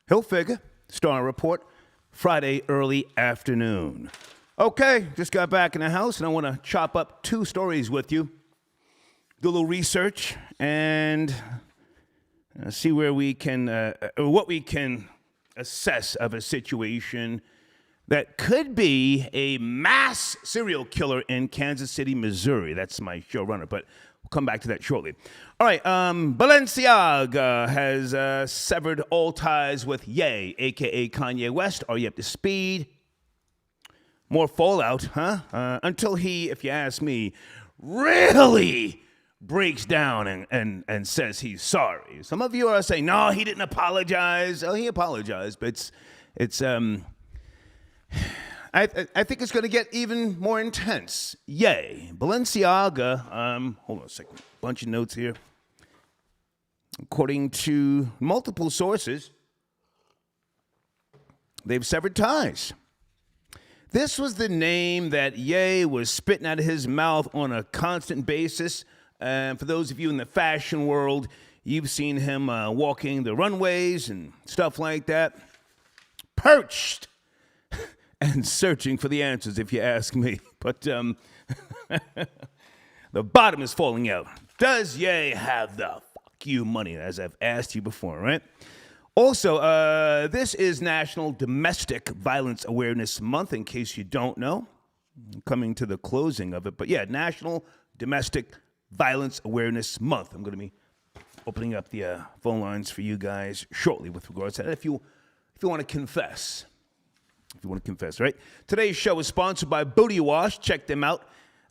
He'll figure. Star Report, Friday early afternoon. Okay, just got back in the house and I want to chop up two stories with you. Do a little research and see where we can, what we can assess of a situation that could be a mass serial killer in Kansas City, Missouri. That's my showrunner, but we'll come back to that shortly. All right, Balenciaga has severed all ties with Ye, a.k.a. Kanye West. Are you up to speed? More fallout, huh? Until he, if you ask me, really breaks down and says he's sorry. Some of you are saying, no, he didn't apologize. Oh, he apologized, but I think it's going to get even more intense. Yay. Balenciaga, hold on a second, bunch of notes here. According to multiple sources, they've severed ties. This was the name that Ye was spitting out of his mouth on a constant basis. And for those of you in the fashion world, you've seen him walking the runways and stuff like that. Perched and searching for the answers, if you ask me. But the bottom is falling out. Does Ye have the fuck you money, as I've asked you before, right? Also, this is National Domestic Violence Awareness Month, in case you don't know. Coming to the closing of it. But yeah, National Domestic Violence Awareness Month. I'm going to be opening up the phone lines for you guys shortly with regards to that. If you want to confess. If you want to confess, right? Today's show is sponsored by Booty Wash. Check them out.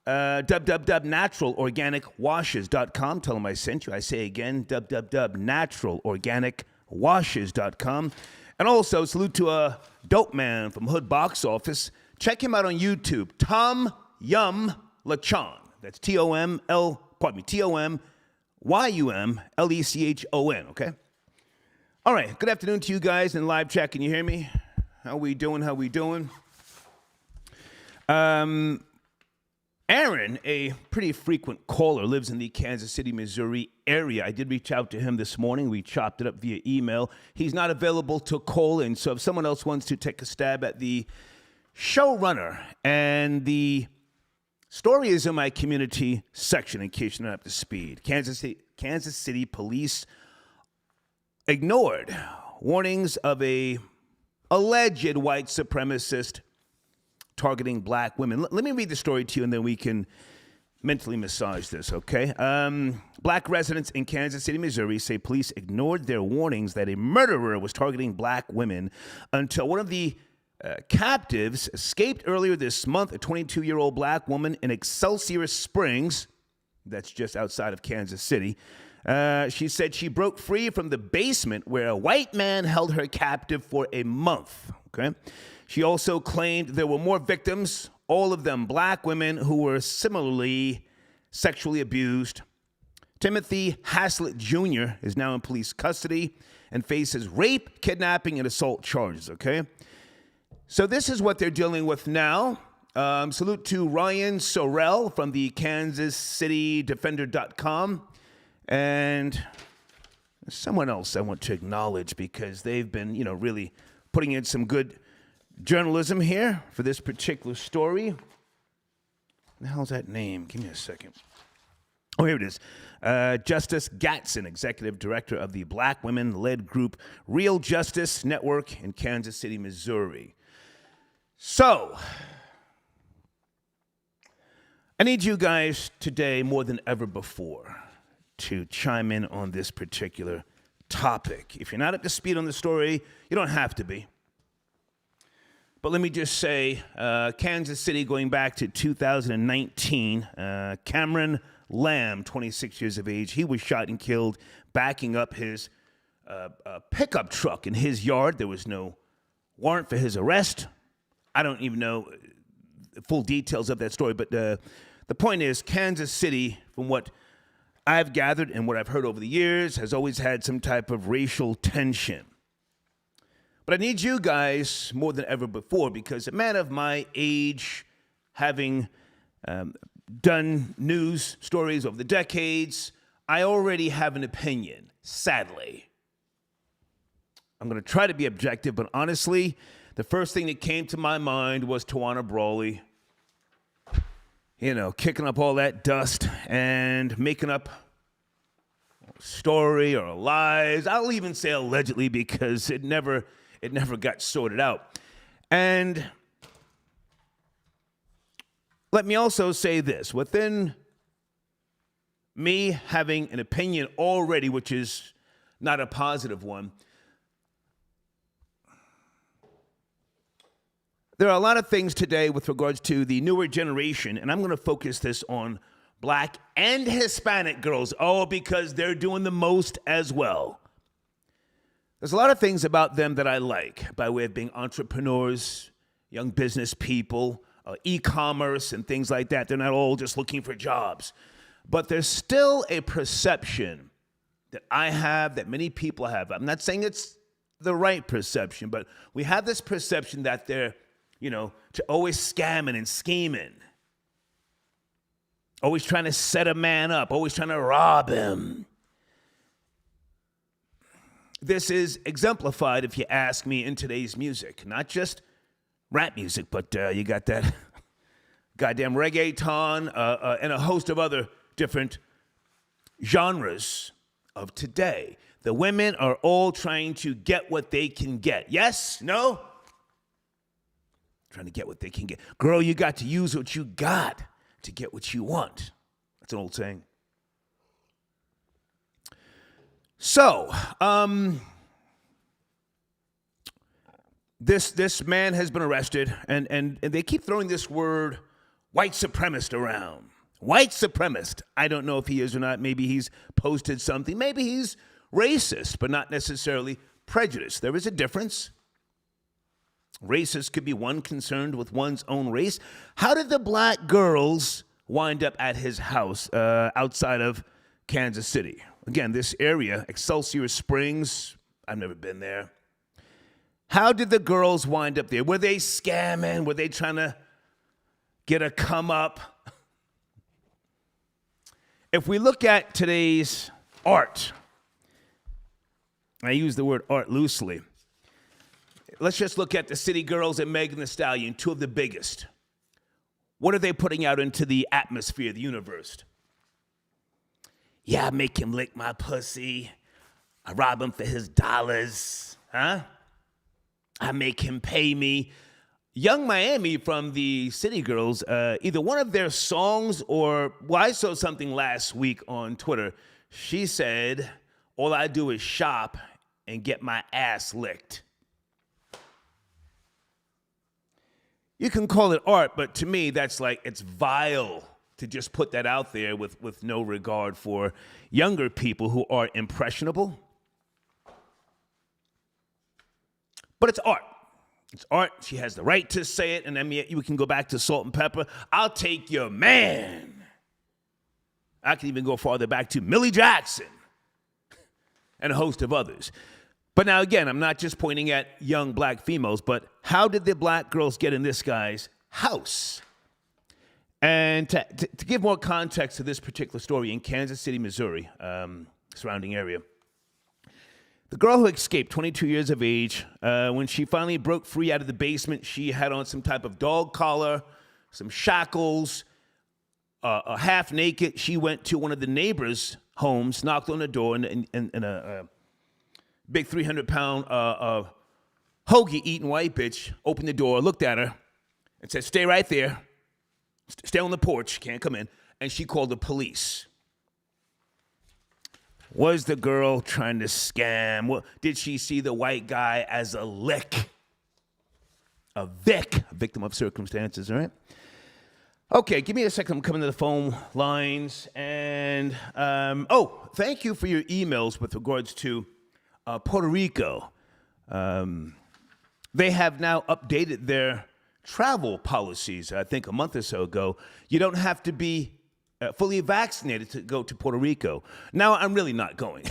www.naturalorganicwashes.com. Tell them I sent you. I say again, www.naturalorganicwashes.com. And also, salute to a dope man from Hood Box Office. Check him out on YouTube. Tom Yum Lechon. That's TOMYUMLECHON, okay? All right, good afternoon to you guys in live chat. Can you hear me? How we doing? Aaron, a pretty frequent caller, lives in the Kansas City, Missouri area. I did reach out to him this morning. We chopped it up via email. He's not available to call in, so if someone else wants to take a stab at the showrunner, and the story is in my community section, in case you're not up to speed. Kansas City police ignored warnings of a alleged white supremacist targeting black women. Let me read the story to you, and then we can mentally massage this, okay? Black residents in Kansas City, Missouri say police ignored their warnings that a murderer was targeting black women until one of the captives escaped earlier this month. A 22-year-old black woman in Excelsior Springs, that's just outside of Kansas City. She said she broke free from the basement where a white man held her captive for a month, okay? She also claimed there were more victims, all of them black women who were similarly sexually abused. Timothy Haslett Jr. is now in police custody and faces rape, kidnapping, and assault charges, okay? So this is what they're dealing with now. Salute to Ryan Sorrell from the KansasCityDefender.com. And someone else I want to acknowledge because they've been, really putting in some good journalism here for this particular story. What the hell's that name? Give me a second. Oh, here it is. Justice Gatson, executive director of the black women-led group Real Justice Network in Kansas City, Missouri. So, I need you guys today more than ever before to chime in on this particular topic. If you're not up to speed on the story, you don't have to be. But let me just say, Kansas City, going back to 2019, Cameron Lamb, 26 years of age, he was shot and killed backing up his pickup truck in his yard. There was no warrant for his arrest. I don't even know the full details of that story, but the point is, Kansas City, from what I've gathered and what I've heard over the years, has always had some type of racial tension. But I need you guys more than ever before, because a man of my age, having done news stories over the decades, I already have an opinion, sadly. I'm going to try to be objective, but honestly, the first thing that came to my mind was Tawana Brawley. You know, kicking up all that dust and making up a story or lies. I'll even say allegedly because it never got sorted out. And let me also say this. Within me having an opinion already, which is not a positive one, there are a lot of things today with regards to the newer generation, and I'm going to focus this on Black and Hispanic girls, because they're doing the most as well. There's a lot of things about them that I like by way of being entrepreneurs, young business people, e-commerce and things like that. They're not all just looking for jobs. But there's still a perception that I have, that many people have. I'm not saying it's the right perception, but we have this perception that they're, always scamming and scheming. Always trying to set a man up, always trying to rob him. This is exemplified, if you ask me, in today's music. Not just rap music, but you got that goddamn reggaeton and a host of other different genres of today. The women are all trying to get what they can get. Yes? No? Trying to get what they can get. Girl, you got to use what you got to get what you want. That's an old saying. So, this man has been arrested, and they keep throwing this word white supremacist around. White supremacist. I don't know if he is or not. Maybe he's posted something. Maybe he's racist, but not necessarily prejudiced. There is a difference. Racist could be one concerned with one's own race. How did the black girls wind up at his house outside of Kansas City? Again, this area, Excelsior Springs, I've never been there. How did the girls wind up there? Were they scamming? Were they trying to get a come up? If we look at today's art, I use the word art loosely. Let's just look at the City Girls and Megan Thee Stallion, two of the biggest. What are they putting out into the atmosphere, the universe? Yeah, I make him lick my pussy. I rob him for his dollars. Huh? I make him pay me. Young Miami from the City Girls, either one of their songs or, I saw something last week on Twitter. She said, all I do is shop and get my ass licked. You can call it art, but to me, that's like, it's vile to just put that out there with no regard for younger people who are impressionable. But it's art. It's art. She has the right to say it. And then we can go back to Salt and Pepper. I'll take your man. I can even go farther back to Millie Jackson and a host of others. But now, again, I'm not just pointing at young black females, but how did the black girls get in this guy's house? And to give more context to this particular story, in Kansas City, Missouri, surrounding area, the girl who escaped, 22 years of age, when she finally broke free out of the basement, she had on some type of dog collar, some shackles, half naked. She went to one of the neighbors' homes, knocked on the door, and a big 300-pound hoagie-eating white bitch opened the door, looked at her, and said, stay right there. Stay on the porch. Can't come in. And she called the police. Was the girl trying to scam? What, did she see the white guy as a lick? A victim of circumstances, all right? Okay, give me a second. I'm coming to the phone lines. And, thank you for your emails with regards to Puerto Rico. They have now updated their travel policies, I think a month or so ago. You don't have to be fully vaccinated to go to Puerto Rico. Now, I'm really not going.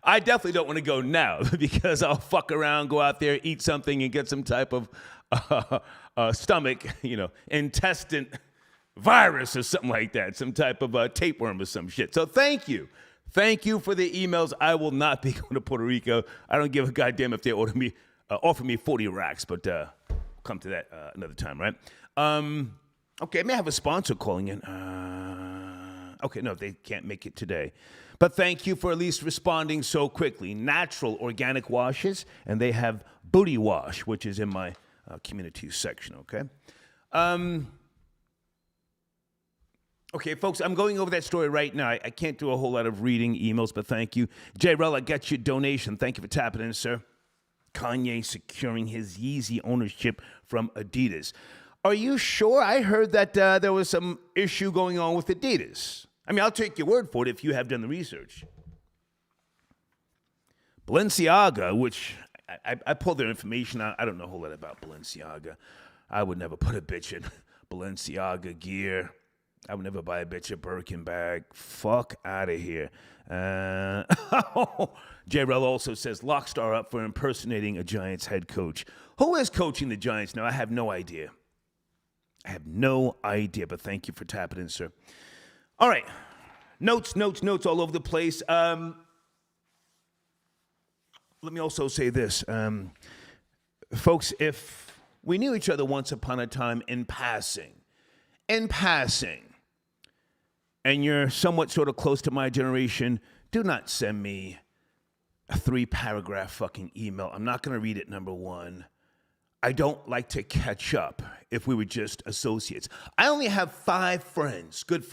I definitely don't want to go now because I'll fuck around, go out there, eat something, and get some type of stomach, intestine virus or something like that, some type of tapeworm or some shit. So thank you. Thank you for the emails. I will not be going to Puerto Rico. I don't give a goddamn if they offer me 40 racks, but come to that another time, right? Okay, I may have a sponsor calling in. Okay, no, they can't make it today. But thank you for at least responding so quickly. Natural organic washes, and they have Booty Wash, which is in my community section, okay? Okay, folks, I'm going over that story right now. I can't do a whole lot of reading emails, but thank you. J-Rel, I got your donation. Thank you for tapping in, sir. Kanye securing his Yeezy ownership from Adidas. Are you sure? I heard that there was some issue going on with Adidas. I mean, I'll take your word for it if you have done the research. Balenciaga, which I pulled their information out. I don't know a whole lot about Balenciaga. I would never put a bitch in Balenciaga gear. I would never buy a bitch a Birkin bag. Fuck out of here. J-Rel also says, Lockstar up for impersonating a Giants head coach. Who is coaching the Giants now? I have no idea. But thank you for tapping in, sir. All right. Notes all over the place. Let me also say this. Folks, if we knew each other once upon a time in passing, and you're somewhat sort of close to my generation, do not send me a 3-paragraph fucking email. I'm not going to read it, number one. I don't like to catch up if we were just associates. I only have 5 friends, good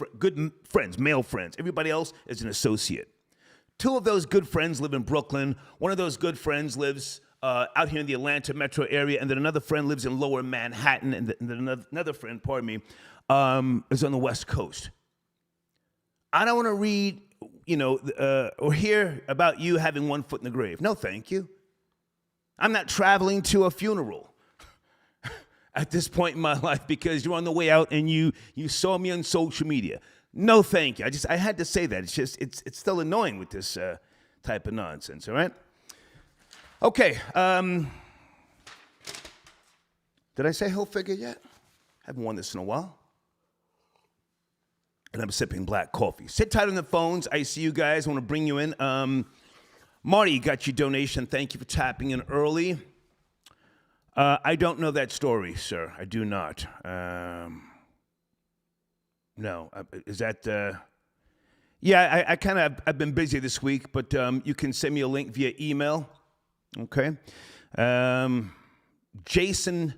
friends, male friends. Everybody else is an associate. 2 of those good friends live in Brooklyn. One of those good friends lives out here in the Atlanta metro area, and then another friend lives in lower Manhattan, and then another friend, is on the West Coast. I don't want to read, or hear about you having one foot in the grave. No, thank you. I'm not traveling to a funeral at this point in my life because you're on the way out and you saw me on social media. No, thank you. I had to say that. It's still annoying with this type of nonsense, all right? Okay. Did I say Hilfiger yet? Haven't worn this in a while. And I'm sipping black coffee. Sit tight on the phones. I see you guys. I want to bring you in. Marty, got your donation. Thank you for tapping in early. I don't know that story, sir. I do not. No. Is that... Yeah, I've been busy this week, but you can send me a link via email. Okay. Jason...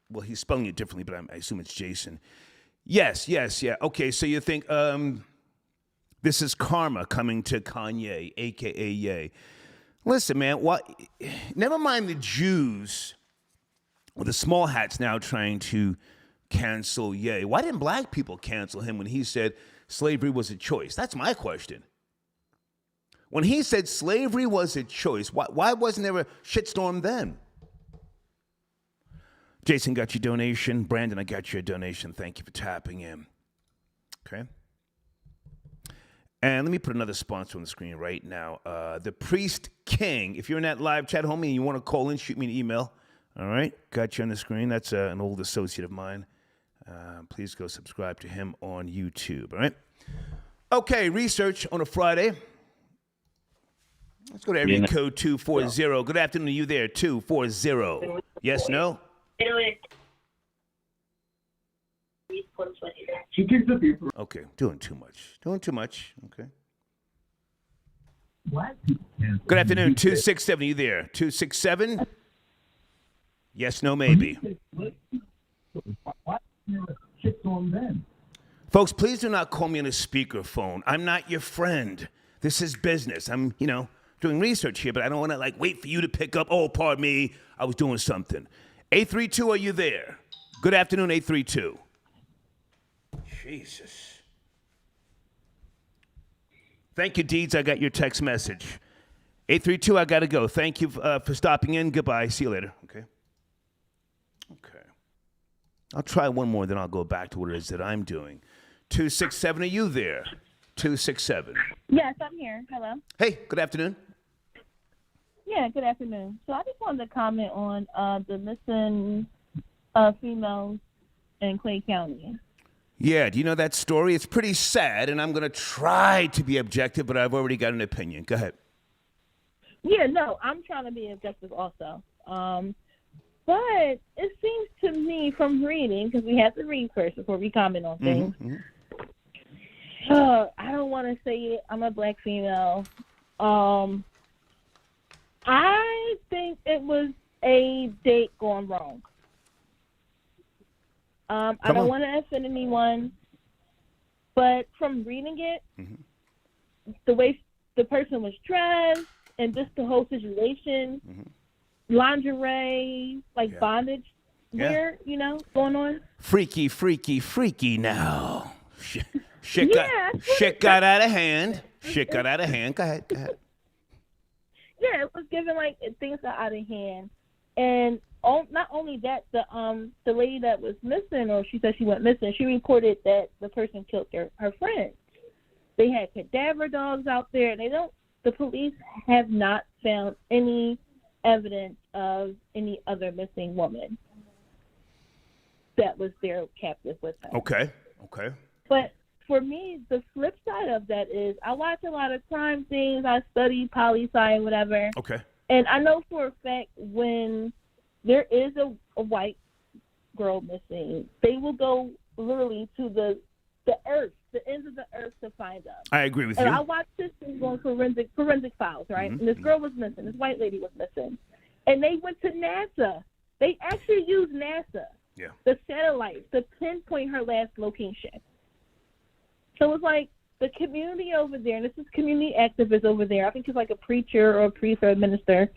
Well, he's spelling it differently, but I assume it's Jason. Yes, yeah. Okay, so you think this is karma coming to Kanye, a.k.a. Ye. Listen, man, never mind the Jews or the small hats now trying to cancel Ye. Why didn't black people cancel him when he said slavery was a choice? That's my question. When he said slavery was a choice, why wasn't there a shitstorm then? Jason got your donation. Brandon, I got your donation. Thank you for tapping in. Okay. And let me put another sponsor on the screen right now. The Priest King. If you're in that live chat, homie, and you want to call in, shoot me an email. All right. Got you on the screen. That's an old associate of mine. Please go subscribe to him on YouTube. All right. Okay. Research on a Friday. Let's go to area code 240. Good afternoon to you there, 240. Yes, no? Okay, doing too much. Okay. Good afternoon, 267. You there? 267? Yes, no, maybe. Folks, please do not call me on a speakerphone. I'm not your friend. This is business. I'm, doing research here, but I don't want to wait for you to pick up. Oh, pardon me, I was doing something. 832, are you there? Good afternoon, 832. Jesus. Thank you, Deeds. I got your text message. 832, I got to go. Thank you for stopping in. Goodbye. See you later. Okay. I'll try one more, then I'll go back to what it is that I'm doing. 267, are you there? 267. Yes, I'm here. Hello. Hey, good afternoon. Yeah, good afternoon. So I just wanted to comment on the missing females in Clay County. Yeah, do you know that story? It's pretty sad, and I'm going to try to be objective, but I've already got an opinion. Go ahead. Yeah, no, I'm trying to be objective also. But it seems to me from reading, because we have to read first before we comment on things. I don't want to say it. I'm a black female. I think it was a date gone wrong. I don't want to offend anyone, but from reading it, the way the person was dressed and just the whole situation, lingerie, like bondage wear, going on. Freaky, freaky, freaky now. Shit got out of hand. Shit got out of hand. Go ahead. Yeah, it was given like things got out of hand. And not only that, the lady that was missing, or she said she went missing, she reported that the person killed her friend. They had cadaver dogs out there, and the police have not found any evidence of any other missing woman that was there captive with them. Okay. But for me, the flip side of that is I watch a lot of crime things. I study poli-sci and whatever. Okay. And I know for a fact when there is a white girl missing, they will go literally to the earth, the ends of the earth to find them. I agree with and you. I watched this thing on forensic files, right? And this girl was missing. This white lady was missing. And they went to NASA. They actually used NASA, the satellites, to pinpoint her last location. So it's like the community over there, and this is community activists over there. I think he's like a preacher or a priest or a minister.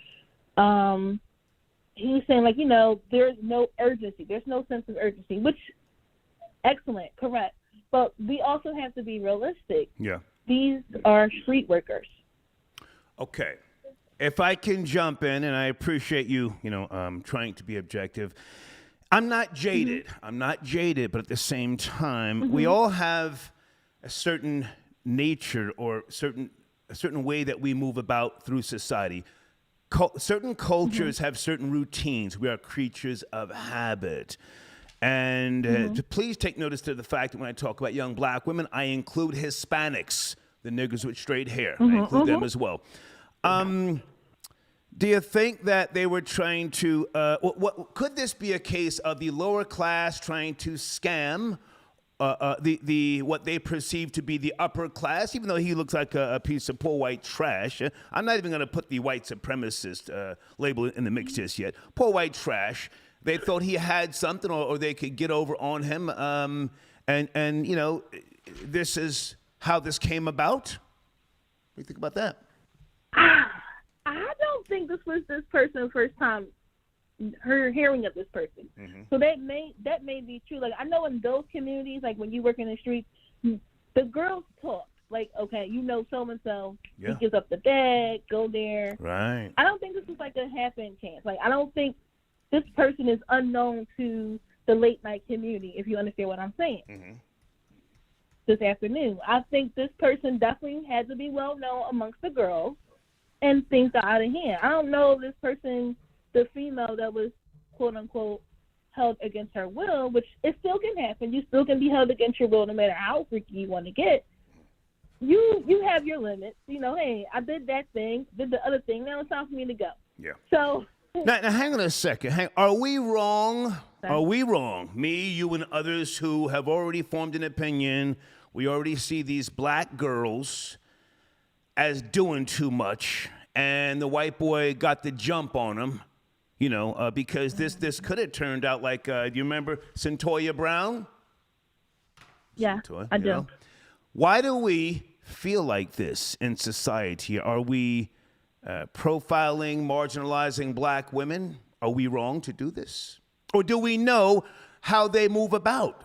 He's saying, like, there's no urgency. There's no sense of urgency, which, excellent, correct. But we also have to be realistic. Yeah. These are street workers. Okay. If I can jump in, and I appreciate you, trying to be objective. I'm not jaded. But at the same time, we all have a certain nature or a certain way that we move about through society. Certain cultures have certain routines. We are creatures of habit. And to please take notice to the fact that when I talk about young black women, I include Hispanics, the niggers with straight hair. I include them as well. Do you think that they were trying to, could this be a case of the lower class trying to scam what they perceive to be the upper class, even though he looks like a piece of poor white trash? I'm not even going to put the white supremacist label in the mix just yet. Poor white trash. They thought he had something, or they could get over on him. And this is how this came about. What do you think about that? I don't think this was this person's first time her hearing of this person. So that may be true. Like, I know in those communities, like when you work in the streets, the girls talk. Like, okay, so and so, he gives up the bag, go there. Right. I don't think this is like a happen chance. Like, I don't think this person is unknown to the late night community, if you understand what I'm saying. This afternoon, I think this person definitely had to be well known amongst the girls, and things got out of hand. I don't know if this person, the female that was quote unquote held against her will, which it still can happen. You still can be held against your will no matter how freaky you want to get. You have your limits. Hey, I did that thing, did the other thing. Now it's time for me to go. Yeah. So now hang on a second. Are we wrong? Are we wrong? Me, you, and others who have already formed an opinion. We already see these black girls as doing too much, and the white boy got the jump on them, because this could have turned out like, do you remember Centoya Brown? Yeah, I do. Why do we feel like this in society? Are we profiling, marginalizing black women? Are we wrong to do this? Or do we know how they move about?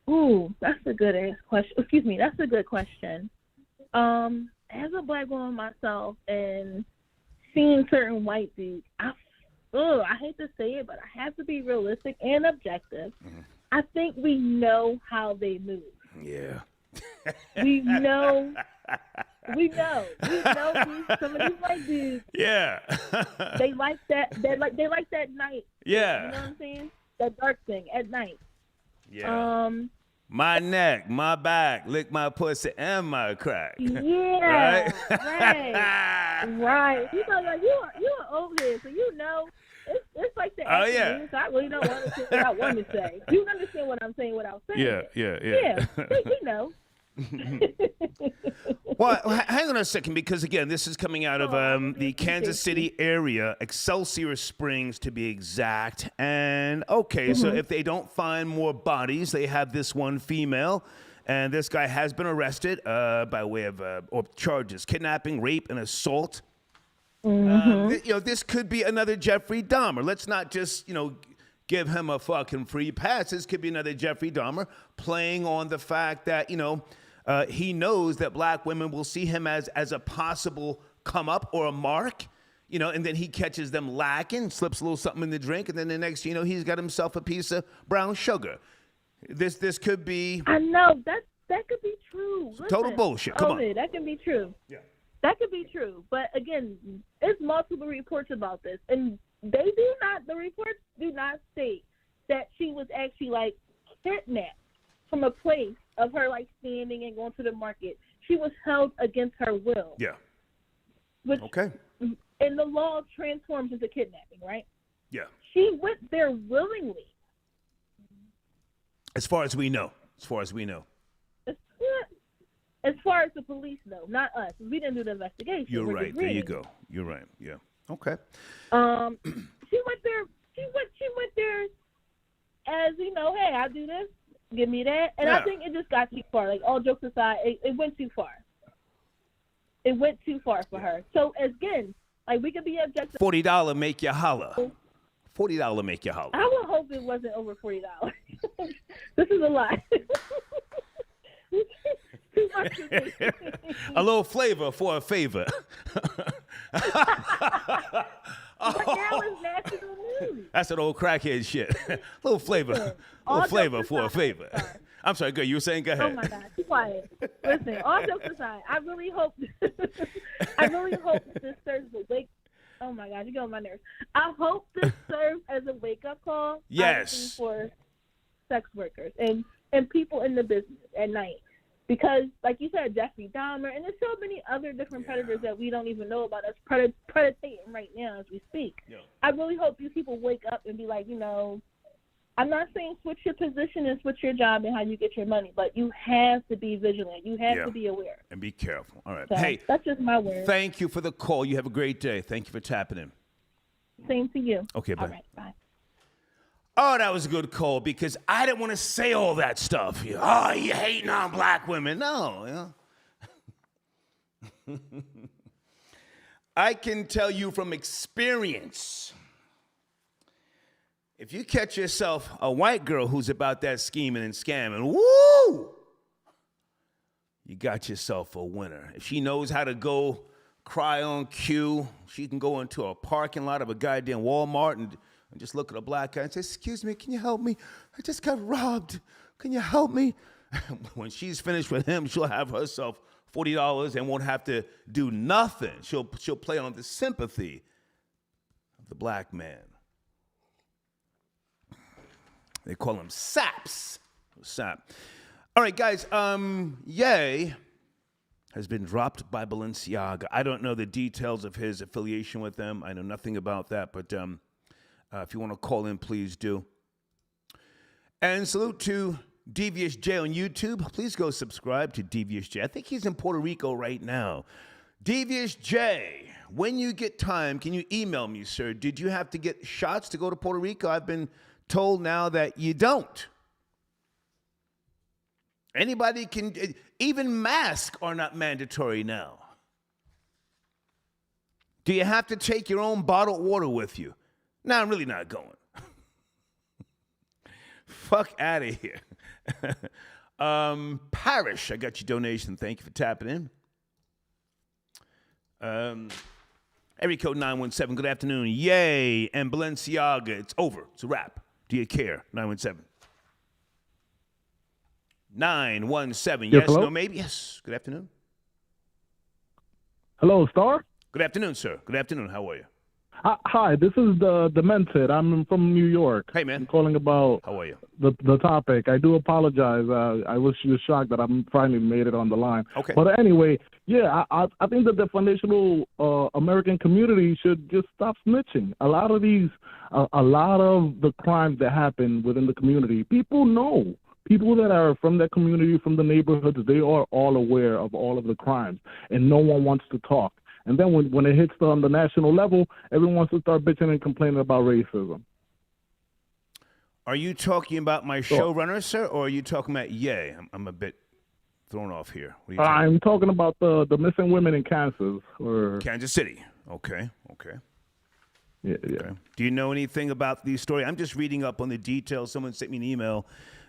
Ooh, that's a good question. Excuse me, that's a good question. As a black woman myself, and seeing certain white dudes, I hate to say it, but I have to be realistic and objective. I think we know how they move. Yeah. We know. Some of these white dudes. Yeah. They like that. They like that night. Yeah. You know what I'm saying? That dark thing at night. Yeah. My neck, my back, lick my pussy and my crack. Yeah, right? right. You know, like you are old head, so you know it's like the afternoon. So I really don't want to say what I want to say. You understand what I'm saying without saying it. Yeah. We know. Well, hang on a second, because again, this is coming out of the Kansas City area, Excelsior Springs to be exact. And okay, so if they don't find more bodies, they have this one female, and this guy has been arrested by way of or charges: kidnapping, rape, and assault. This could be another Jeffrey Dahmer. Let's not just give him a fucking free pass. This could be another Jeffrey Dahmer playing on the fact that he knows that black women will see him as a possible come up or a mark, and then he catches them lacking, slips a little something in the drink, and then the next he's got himself a piece of brown sugar. This could be. I know that could be true. Listen, total bullshit. Come on, that can be true. Yeah, that could be true. But again, there's multiple reports about this, and the reports do not state that she was actually kidnapped from a place of her standing and going to the market. She was held against her will. Yeah. Which, okay. And the law transforms into kidnapping, right? Yeah. She went there willingly. As far as we know. As far as the police know, not us. We didn't do the investigation. You're right. There you go. You're right. Yeah. Okay. She went there. She went there as hey, I do this. Give me that. And I think it just got too far. All jokes aside, it went too far. It went too far for her. So again, we could be objective. $40 make you holler. $40 make you holler. I would hope it wasn't over $40. This is a lot. Too much for me. A little flavor for a favor. But now it's national news. That's an old crackhead shit. A little flavor. A little flavor for a favor. I'm sorry, girl. You were saying, go ahead. Oh my God, be quiet. Listen, all jokes aside, I really hope this serves a wake. Oh my God, you get on my nerves. I hope this serves as a wake up call. Yes. For sex workers and people in the business at night. Because, like you said, Jeffrey Dahmer, and there's so many other different predators that we don't even know about us predating right now as we speak. Yeah. I really hope these people wake up and be like, I'm not saying switch your position and switch your job and how you get your money, but you have to be vigilant. You have to be aware. And be careful. All right. So, hey, that's just my word. Thank you for the call. You have a great day. Thank you for tapping in. Same to you. Okay, bye. All right, bye. Oh, that was a good call because I didn't want to say all that stuff. Oh, you hating on black women. No. I can tell you from experience, if you catch yourself a white girl who's about that scheming and scamming, woo, you got yourself a winner. If she knows how to go cry on cue, she can go into a parking lot of a goddamn Walmart and just look at a black guy and say, excuse me, can you help me? I just got robbed. Can you help me? When she's finished with him, she'll have herself $40 and won't have to do nothing. She'll play on the sympathy of the black man. They call him saps. Sap. All right, guys. Ye has been dropped by Balenciaga. I don't know the details of his affiliation with them. I know nothing about that, but if you want to call in, please do. And salute to Devious J on YouTube. Please go subscribe to Devious J. I think he's in Puerto Rico right now. Devious J, when you get time, can you email me, sir? Did you have to get shots to go to Puerto Rico? I've been told now that you don't. Anybody can, even masks are not mandatory now. Do you have to take your own bottled water with you? No, I'm really not going. Fuck out of here. Parish, I got your donation. Thank you for tapping in. Area code 917. Good afternoon. Yay. And Balenciaga. It's over. It's a wrap. Do you care? 917. 917. Yes, hello? no, maybe. Yes. Good afternoon. Hello, Star. Good afternoon, sir. Good afternoon. How are you? Hi, this is the Demented. I'm from New York. Hey, man. I'm calling about How are you? the topic. I do apologize. I was just shocked that I finally made it on the line. Okay. But anyway, yeah, I think that the foundational American community should just stop snitching. A lot of the crimes that happen within the community, people know. People that are from that community, from the neighborhoods, they are all aware of all of the crimes, and no one wants to talk. And then when it hits on the national level, everyone wants to start bitching and complaining about racism. Are you talking about my showrunner, sir, or are you talking about Ye? I'm a bit thrown off here. What are you talking I'm talking about the missing women in Kansas. Or Kansas City. Okay. Yeah. Okay. Do you know anything about the story? I'm just reading up on the details. Someone sent me an email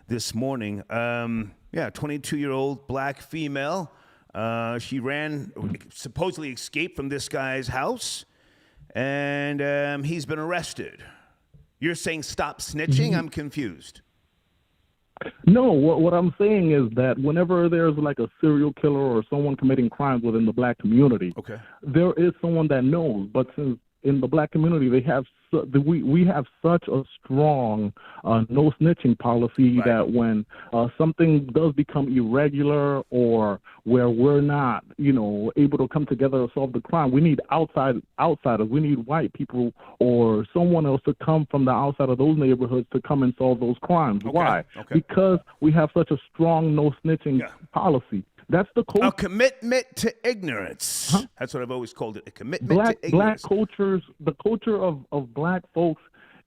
this morning. 22-year-old black female. She supposedly escaped from this guy's house, and he's been arrested. You're saying stop snitching? I'm confused. No, what I'm saying is that whenever there's like a serial killer or someone committing crimes within the black community, Okay. there is someone that knows. But since in the black community, we have such a strong no snitching policy that when something does become irregular or where we're not, able to come together to solve the crime, we need outsiders. We need white people or someone else to come from the outside of those neighborhoods to come and solve those crimes. Okay. Why? Okay. Because we have such a strong no snitching policy. That's the culture. A commitment to ignorance. Huh? That's what I've always called it. A commitment to ignorance. Black cultures. The culture of black folks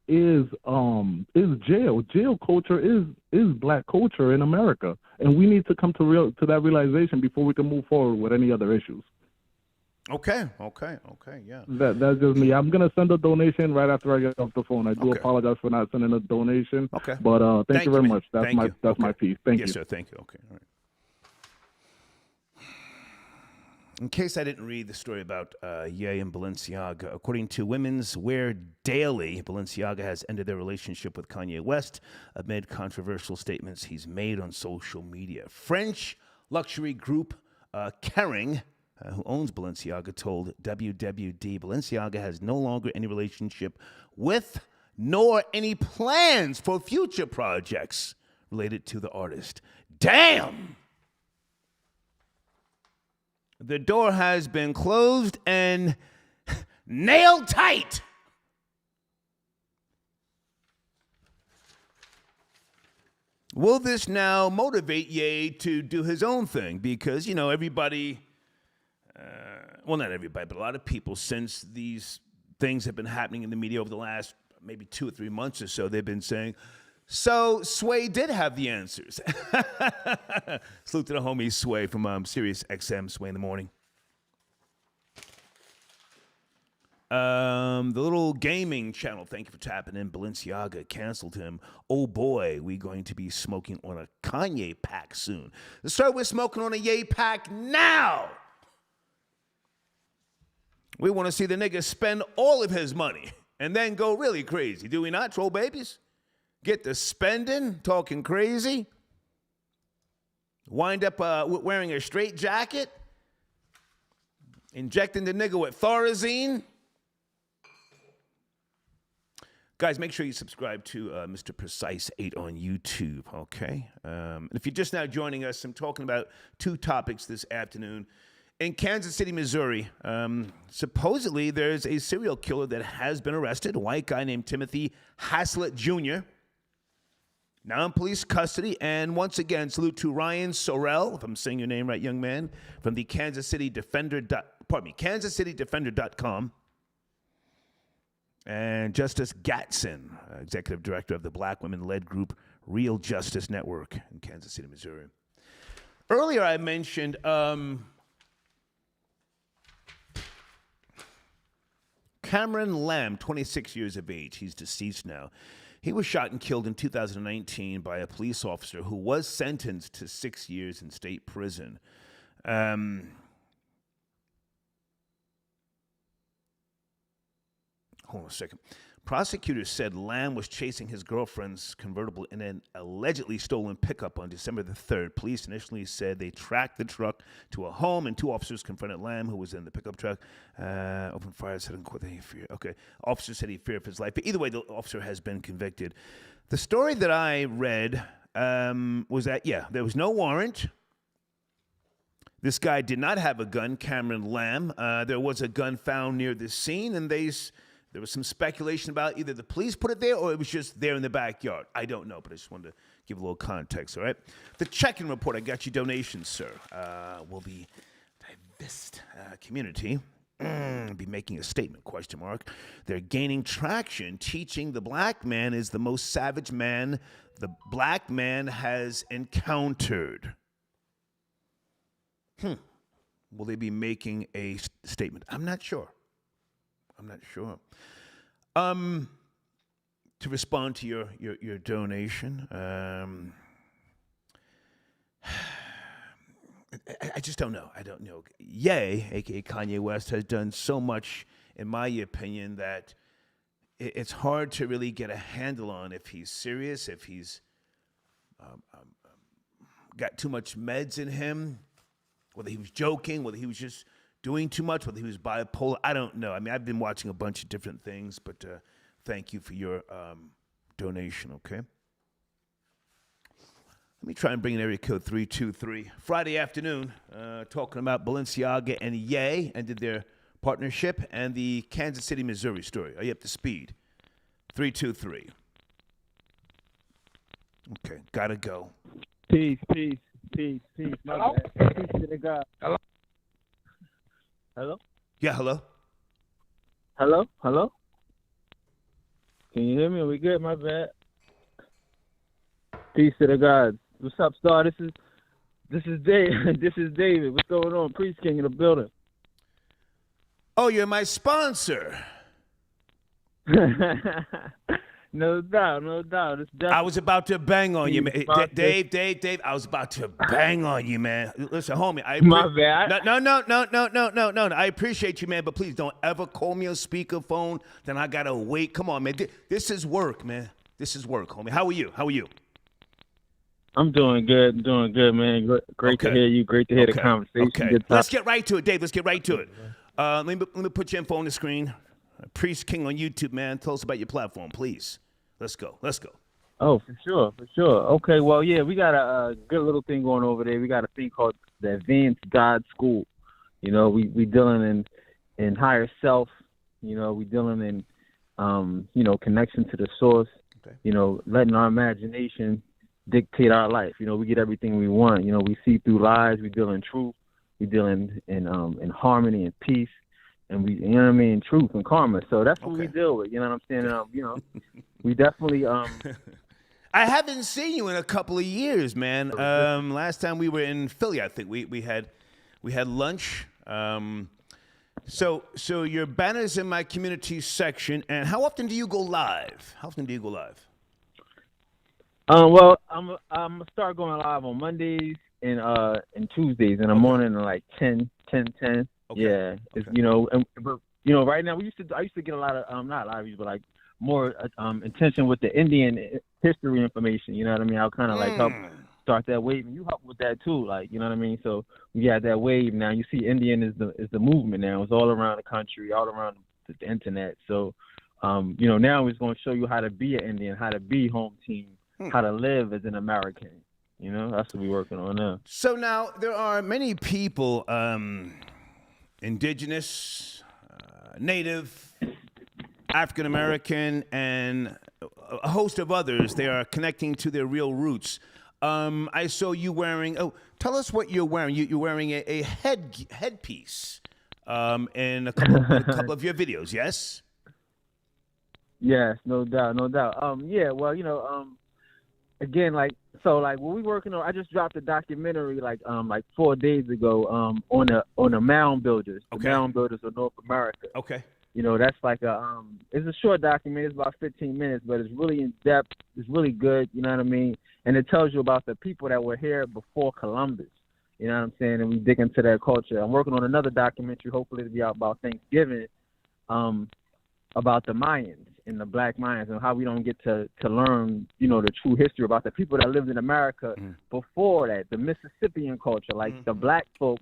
is jail. Jail culture is black culture in America, and we need to come to that realization before we can move forward with any other issues. Okay, yeah. That's just me. I'm gonna send a donation right after I get off the phone. I do apologize for not sending a donation. Okay. But thank you very much. That's my piece. Thank you. Yes, sir. Thank you. Okay. All right. In case I didn't read the story about Ye and Balenciaga, according to Women's Wear Daily, Balenciaga has ended their relationship with Kanye West amid controversial statements he's made on social media. French luxury group Kering, who owns Balenciaga, told WWD Balenciaga has no longer any relationship with nor any plans for future projects related to the artist. Damn! The door has been closed and nailed tight. Will this now motivate Ye to do his own thing? Because, everybody, well, not everybody, but a lot of people, since these things have been happening in the media over the last maybe 2 or 3 months or so, they've been saying, so Sway did have the answers. Salute to the homie Sway from Sirius XM, Sway in the Morning. The little gaming channel, thank you for tapping in. Balenciaga canceled him. Oh boy, we going to be smoking on a Kanye pack soon. So we're smoking on a Ye pack now. We want to see the nigga spend all of his money and then go really crazy. Do we not, troll babies? Get the spending, talking crazy. Wind up wearing a straight jacket. Injecting the nigga with Thorazine. Guys, make sure you subscribe to Mr. Precise 8 on YouTube, okay? And if you're just now joining us, I'm talking about 2 topics this afternoon. In Kansas City, Missouri, supposedly there's a serial killer that has been arrested, a white guy named Timothy Haslett Jr., now in police custody. And once again, salute to Ryan Sorrell, if I'm saying your name right, young man, from the Kansas City Defender.com. And Justice Gatson, executive director of the black women-led group Real Justice Network in Kansas City, Missouri. Earlier I mentioned Cameron Lamb, 26 years of age. He's deceased now. He was shot and killed in 2019 by a police officer who was sentenced to 6 years in state prison. Hold on a second. Prosecutors said Lamb was chasing his girlfriend's convertible in an allegedly stolen pickup on December the 3rd. Police initially said they tracked the truck to a home, and 2 officers confronted Lamb, who was in the pickup truck. Opened fire, said in court that he feared. Okay, officer said he feared for his life. But either way, the officer has been convicted. The story that I read was that, there was no warrant. This guy did not have a gun, Cameron Lamb. There was a gun found near the scene, and there was some speculation about either the police put it there or it was just there in the backyard. I don't know, but I just wanted to give a little context, all right? The check-in report, I got you donations, sir. Will the diverse community be making a statement, ? They're gaining traction, teaching the black man is the most savage man the black man has encountered. Will they be making a statement? I'm not sure. To respond to your donation, I just don't know. I don't know. Ye, a.k.a. Kanye West, has done so much, in my opinion, that it's hard to really get a handle on if he's serious, if he's got too much meds in him, whether he was joking, whether he was just doing too much, whether he was bipolar. I don't know. I mean, I've been watching a bunch of different things, but thank you for your donation, okay? Let me try and bring in area code 323. Friday afternoon, talking about Balenciaga and Ye ended their partnership and the Kansas City, Missouri story. Are you up to speed? 323. Okay, gotta go. Peace. My bad. Peace to the God. Hello? Yeah, hello? Hello? Can you hear me? Are we good? My bad. Peace to the God. What's up, Star? This is Dave. This is David. What's going on? Priest King in the building. Oh, you're my sponsor. No doubt. I was about to bang on you, man. Dave, I was about to bang on you, man. Listen, homie. My bad. No. I appreciate you, man, but please don't ever call me on speakerphone. Then I got to wait. Come on, man. This is work, man. This is work, homie. How are you? I'm doing good, man. Great to hear you. Great to hear the conversation. Okay. Let's get right to it, Dave. Let's get right to it. Let me put your info on the screen. Priest King on YouTube, man. Tell us about your platform, please. Let's go. Oh, for sure. Okay, well, yeah, we got a good little thing going over there. We got a thing called the Advanced God School. You know, we dealing in higher self. You know, we dealing in, connection to the source. Okay. You know, letting our imagination dictate our life. You know, we get everything we want. You know, we see through lies. We deal in truth. We deal in harmony and peace. And we, truth and karma. So that's what we deal with. You know what I'm saying? We definitely. I haven't seen you in a couple of years, man. Last time we were in Philly, I think we had lunch. So your banner's in my community section. And how often do you go live? Well, I'm gonna start going live on Mondays and Tuesdays in the morning at like 10. Okay. Yeah, it's, but right now I used to get a lot of not a lot of views, but like more attention with the Indian history information. You know what I mean? I'll kind of like help start that wave, and you help with that too. Like, you know what I mean? So we got that wave now. You see, Indian is the movement now. It's all around the country, all around the internet. So, now it's going to show you how to be an Indian, how to be home team, how to live as an American. You know, that's what we're working on now. So now there are many people. Indigenous, Native, African American, and a host of others. They are connecting to their real roots. I saw you wearing. Oh, tell us what you're wearing. You're wearing a headpiece in a couple of your videos. Yes. Yes, no doubt. Yeah. Well, again, like what we working on. I just dropped a documentary like 4 days ago on the mound builders, the mound builders of North America. Okay. You know, that's like it's a short document. It's about 15 minutes, but it's really in depth. It's really good. You know what I mean? And it tells you about the people that were here before Columbus. You know what I'm saying? And we dig into their culture. I'm working on another documentary. Hopefully, it'll be out about Thanksgiving, about the Mayans in the black minds and how we don't get to learn, the true history about the people that lived in America before that, the Mississippian culture, like the black folk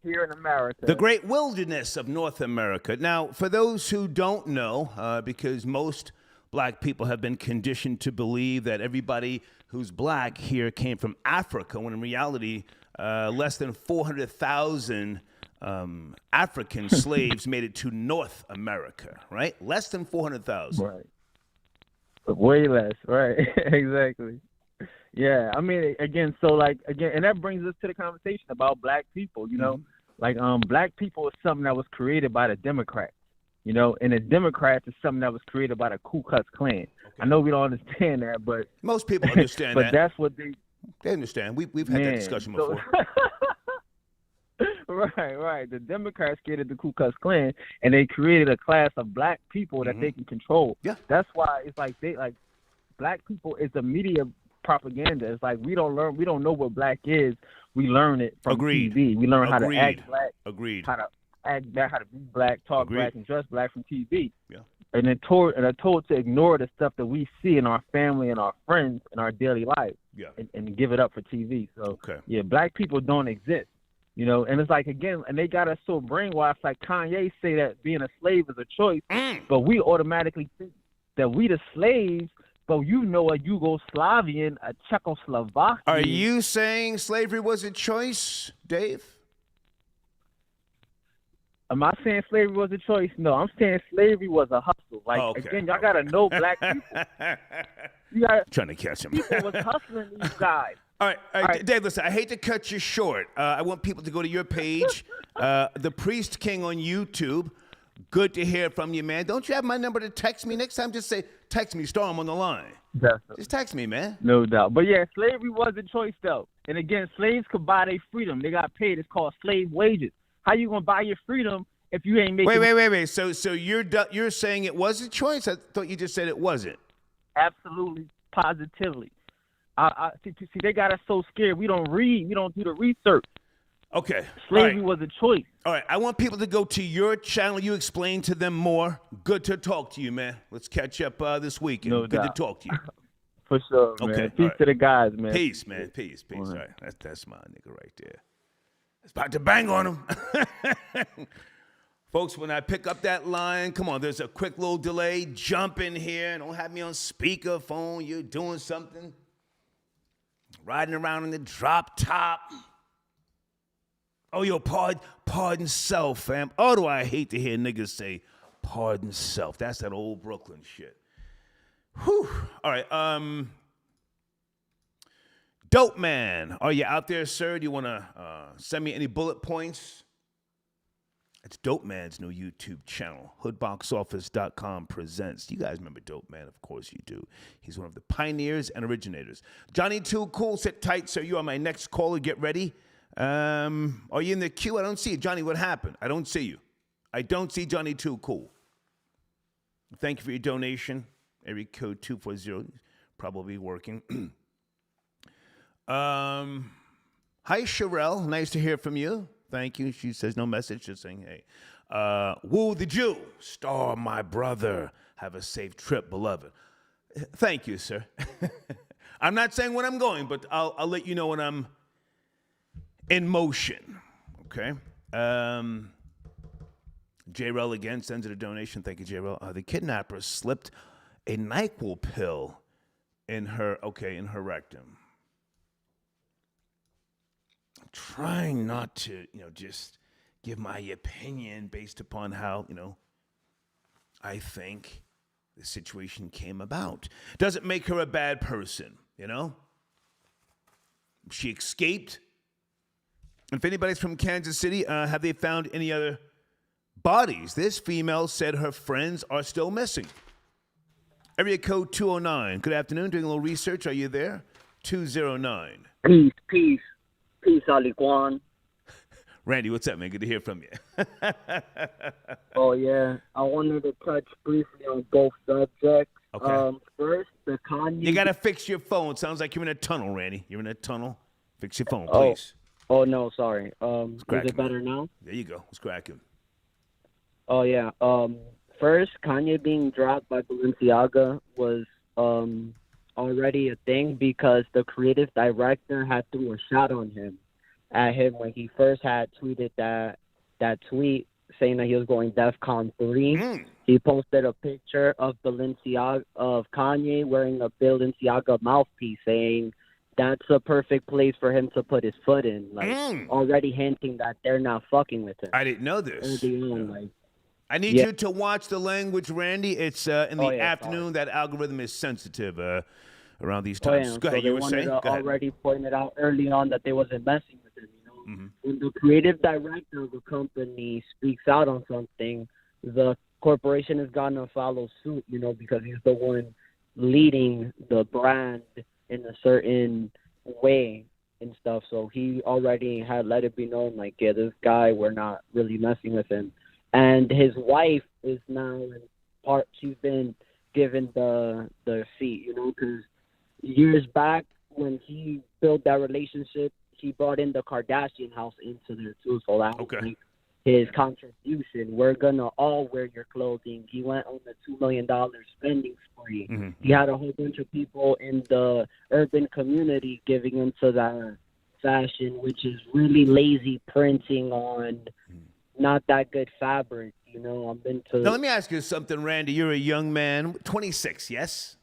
here in America. The great wilderness of North America. Now, for those who don't know, because most black people have been conditioned to believe that everybody who's black here came from Africa, when in reality, less than 400,000 African slaves made it to North America, right? Less than 400,000. Right. Way less, right? Exactly. Yeah, I mean, again, and that brings us to the conversation about black people, black people is something that was created by the Democrats, and the Democrats is something that was created by the Ku Klux Klan. Okay. I know we don't understand that, but most people understand but that. But that's what they understand. We've had that discussion before. Right. The Democrats created the Ku Klux Klan, and they created a class of black people that they can control. Yeah. That's why it's like black people is the media propaganda. It's like we don't know what black is. We learn it from TV. We learn how to act black. Agreed. How to act black, how to be black, talk black, and dress black from TV. Yeah. And they're told to ignore the stuff that we see in our family and our friends in our daily life. Yeah. And give it up for TV. So yeah, black people don't exist. And it's like, again, and they got us so brainwashed, like Kanye say that being a slave is a choice, but we automatically think that we the slaves, but a Yugoslavian, a Czechoslovakian. Are you saying slavery was a choice, Dave? Am I saying slavery was a choice? No, I'm saying slavery was a hustle. Like, again, y'all got to know black people. Trying to catch him. People was hustling these guys. All right, Dave, listen, I hate to cut you short. I want people to go to your page, The Priest King on YouTube. Good to hear from you, man. Don't you have my number to text me next time? Just say, text me, star, I'm on the line. Definitely. Just text me, man. No doubt. But yeah, slavery was a choice, though. And again, slaves could buy their freedom. They got paid. It's called slave wages. How you going to buy your freedom if you ain't making... Wait. So you're saying it was a choice? I thought you just said it wasn't. Absolutely, positively. See, they got us so scared. We don't read. We don't do the research. Okay. Slavery was a choice. All right. I want people to go to your channel. You explain to them more. Good to talk to you, man. Let's catch up this weekend. No Good doubt. to talk to you. For sure, man. Okay. Peace to the guys, man. Peace, man. Peace. All right. That's my nigga right there. It's about to bang on him. Folks, when I pick up that line, come on, there's a quick little delay. Jump in here. Don't have me on speakerphone. You're doing something. Riding around in the drop top. Oh, yo, pardon self, fam. Oh, do I hate to hear niggas say pardon self. That's that old Brooklyn shit. Whew. All right. Dope Man, are you out there, sir? Do you want to send me any bullet points? It's Dope Man's new YouTube channel. Hoodboxoffice.com presents. You guys remember Dope Man? Of course you do. He's one of the pioneers and originators. Johnny Too Cool, sit tight, sir. You are my next caller. Get ready. Are you in the queue? I don't see you. Johnny, what happened? I don't see you. I don't see Johnny Too Cool. Thank you for your donation. Area code 240. Probably working. Hi, Sherelle. Nice to hear from you. Thank you. She says no message, just saying, hey. Woo the Jew. Star, my brother. Have a safe trip, beloved. Thank you, sir. I'm not saying when I'm going, but I'll let you know when I'm in motion. Okay? J-Rel again sends it a donation. Thank you, J-Rel. The kidnapper slipped a NyQuil pill in her rectum. Trying not to, just give my opinion based upon how, I think the situation came about. Doesn't make her a bad person, She escaped. And if anybody's from Kansas City, have they found any other bodies? This female said her friends are still missing. Area code 209. Good afternoon. Doing a little research. Are you there? 209. Peace, Ali Guan. Randy, what's up, man? Good to hear from you. Oh, yeah. I wanted to touch briefly on both subjects. Okay. First, the Kanye... You got to fix your phone. Sounds like you're in a tunnel, Randy. You're in a tunnel. Fix your phone, please. Oh no, sorry. Is it better now? There you go. It's cracking. Oh, yeah. first, Kanye being dropped by Balenciaga was already a thing because the creative director had threw a shot at him when he first had tweeted that tweet saying that he was going DEFCON 3. He posted a picture of Kanye wearing a Balenciaga mouthpiece saying that's a perfect place for him to put his foot in, like already hinting that they're not fucking with him. I didn't know this. Like, I need you to watch the language, Randy. It's in the afternoon. Sorry. That algorithm is sensitive around these times. Go ahead. So you were saying? Go ahead. Already pointed out early on that they wasn't messing with him. When the creative director of a company speaks out on something, the corporation is gonna follow suit. Because he's the one leading the brand in a certain way and stuff. So he already had let it be known, like, yeah, this guy, we're not really messing with him. And his wife is now in part, she's been given the seat, because years back when he built that relationship, he brought in the Kardashian house into there too. So that was like his contribution. We're gonna all wear your clothing. He went on the $2 million spending spree. He had a whole bunch of people in the urban community giving into that fashion, which is really lazy printing on not that good fabric. I'm into. Now let me ask you something, Randy. You're a young man, 26, yes?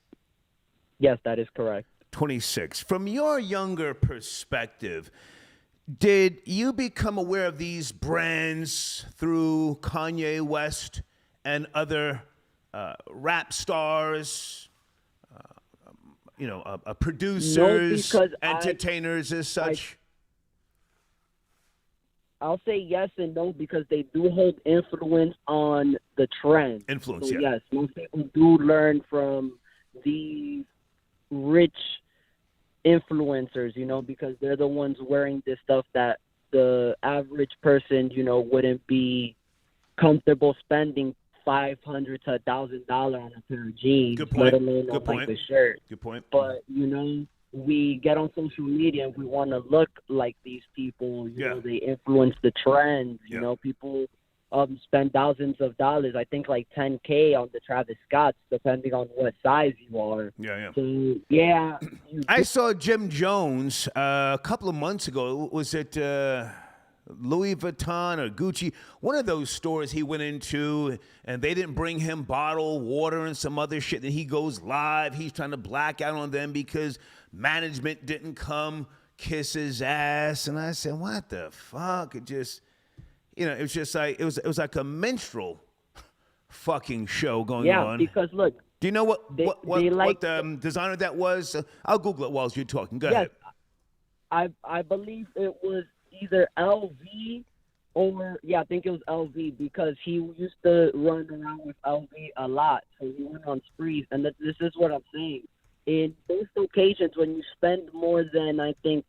Yes, that is correct. 26. From your younger perspective, did you become aware of these brands through Kanye West and other rap stars, producers, entertainers as such? I'll say yes and no because they do hold influence on the trend. Influence, so, yeah. Yes, most people do learn from these rich influencers, because they're the ones wearing this stuff that the average person, wouldn't be comfortable spending $500 to $1,000 on a pair of jeans, let alone on like the shirt. Good point. But we get on social media and we want to look like these people. They influence the trends. People spend thousands of dollars. I think like $10K on the Travis Scotts, depending on what size you are. So I saw Jim Jones a couple of months ago. Was it Louis Vuitton or Gucci? One of those stores he went into, and they didn't bring him bottled water and some other shit. And he goes live. He's trying to black out on them because management didn't come kiss his ass. And I said, what the fuck? It just... it was just like it was like a minstrel fucking show going on. Yeah, because look, do you know what designer that was? I'll Google it while you're talking. Go ahead. I believe it was either LV or I think it was LV because he used to run around with LV a lot. So he went on sprees, and this is what I'm saying. In those occasions when you spend more than I think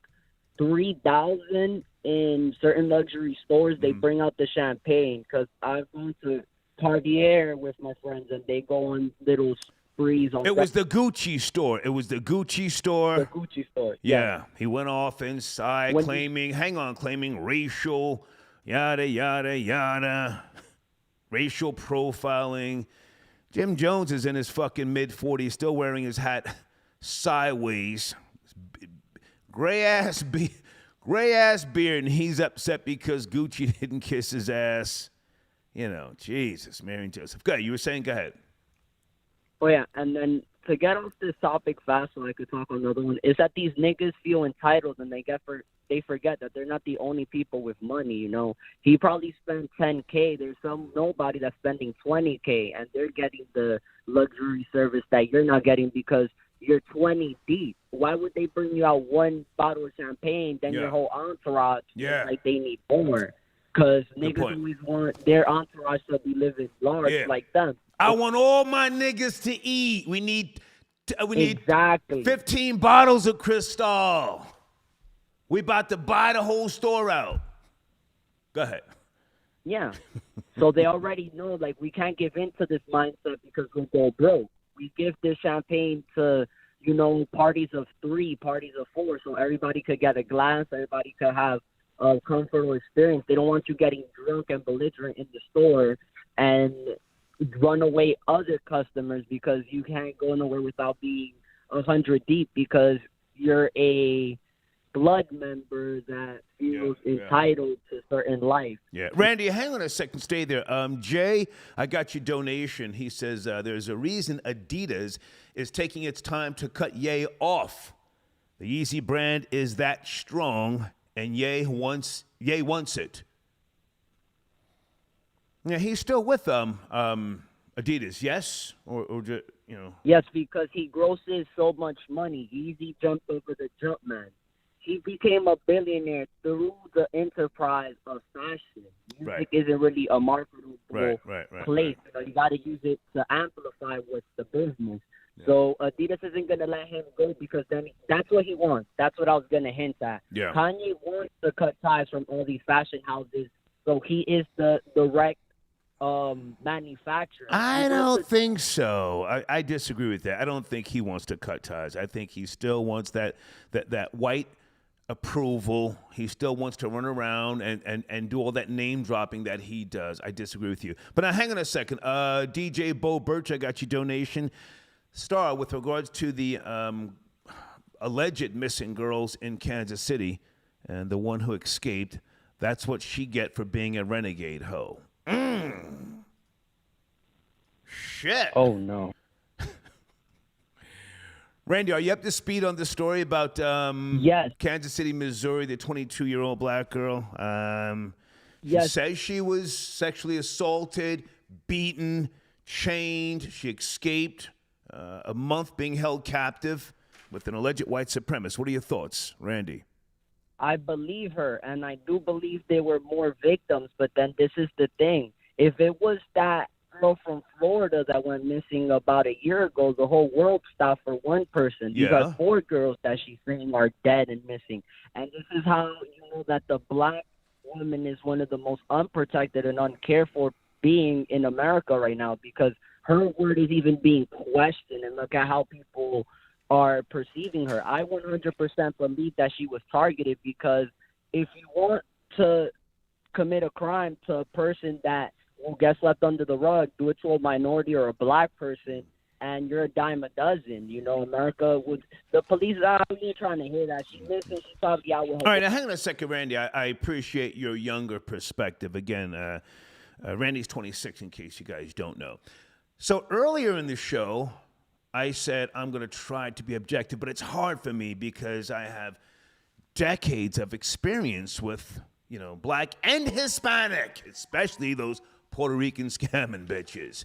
$3,000 in certain luxury stores, they bring out the champagne. Because I've gone to Cartier with my friends, and they go on little sprees. It was the Gucci store. The Gucci store. Yeah. He went off inside claiming racial, yada, yada, yada, racial profiling. Jim Jones is in his fucking mid-40s, still wearing his hat sideways. Gray-ass beard, and he's upset because Gucci didn't kiss his ass. Jesus, Mary and Joseph. Go ahead. You were saying, go ahead. Oh, yeah, and then to get off this topic fast so I could talk on another one, is that these niggas feel entitled and they forget that they're not the only people with money, He probably spent $10K. There's some nobody that's spending $20K, and they're getting the luxury service that you're not getting because you're 20 deep. Why would they bring you out one bottle of champagne, then your whole entourage like they need more? Because niggas always want their entourage to be living large like them. I want all my niggas to eat. We need exactly 15 bottles of Cristal. We about to buy the whole store out. Go ahead. Yeah. So they already know, like, we can't give in to this mindset because we'll go broke. We give this champagne to, parties of 3, parties of 4, so everybody could get a glass, everybody could have a comfortable experience. They don't want you getting drunk and belligerent in the store and run away other customers because you can't go nowhere without being 100 deep because you're a blood member that feels entitled to certain life. Yeah. Randy, hang on a second. Stay there. Jay, I got your donation. He says there's a reason Adidas is taking its time to cut Ye off. The Yeezy brand is that strong, and Ye wants it. Yeah, he's still with Adidas, yes? Or just, you know. Yes, because he grosses so much money. Yeezy jumped over the jump, man. He became a billionaire through the enterprise of fashion. Music isn't really a marketable place. You got to use it to amplify what's the business. Yeah. So Adidas isn't going to let him go because then that's what he wants. That's what I was going to hint at. Yeah. Kanye wants to cut ties from all these fashion houses, so he is the direct manufacturer. I don't think so. I disagree with that. I don't think he wants to cut ties. I think he still wants that white approval. He still wants to run around and do all that name dropping that he does. I disagree with you. But now hang on a second. DJ Bo Birch, I got your donation. Star, with regards to the alleged missing girls in Kansas City and the one who escaped, that's what she get for being a renegade hoe. Shit. Oh, no. Randy, are you up to speed on the story about yes. Kansas City, Missouri, the 22-year-old black girl? She says she was sexually assaulted, beaten, chained. She escaped a month being held captive with an alleged white supremacist. What are your thoughts, Randy? I believe her, and I do believe there were more victims, but then this is the thing. If it was that girl from Florida that went missing about a year ago, the whole world stopped for one person. You got 4 girls that she's saying are dead and missing. And this is how you know that the black woman is one of the most unprotected and uncared for being in America right now, because her word is even being questioned, and look at how people are perceiving her. I 100% believe that she was targeted, because if you want to commit a crime to a person that gets left under the rug, do it to a minority or a black person, and you're a dime a dozen. You know, America would. The police are out here trying to hear that. She listens. She's probably out with her. All right, now hang on a second, Randy. I appreciate your younger perspective. Again, Randy's 26, in case you guys don't know. So earlier in the show, I said I'm going to try to be objective, but it's hard for me because I have decades of experience with, you know, black and Hispanic, especially those Puerto Rican scamming bitches.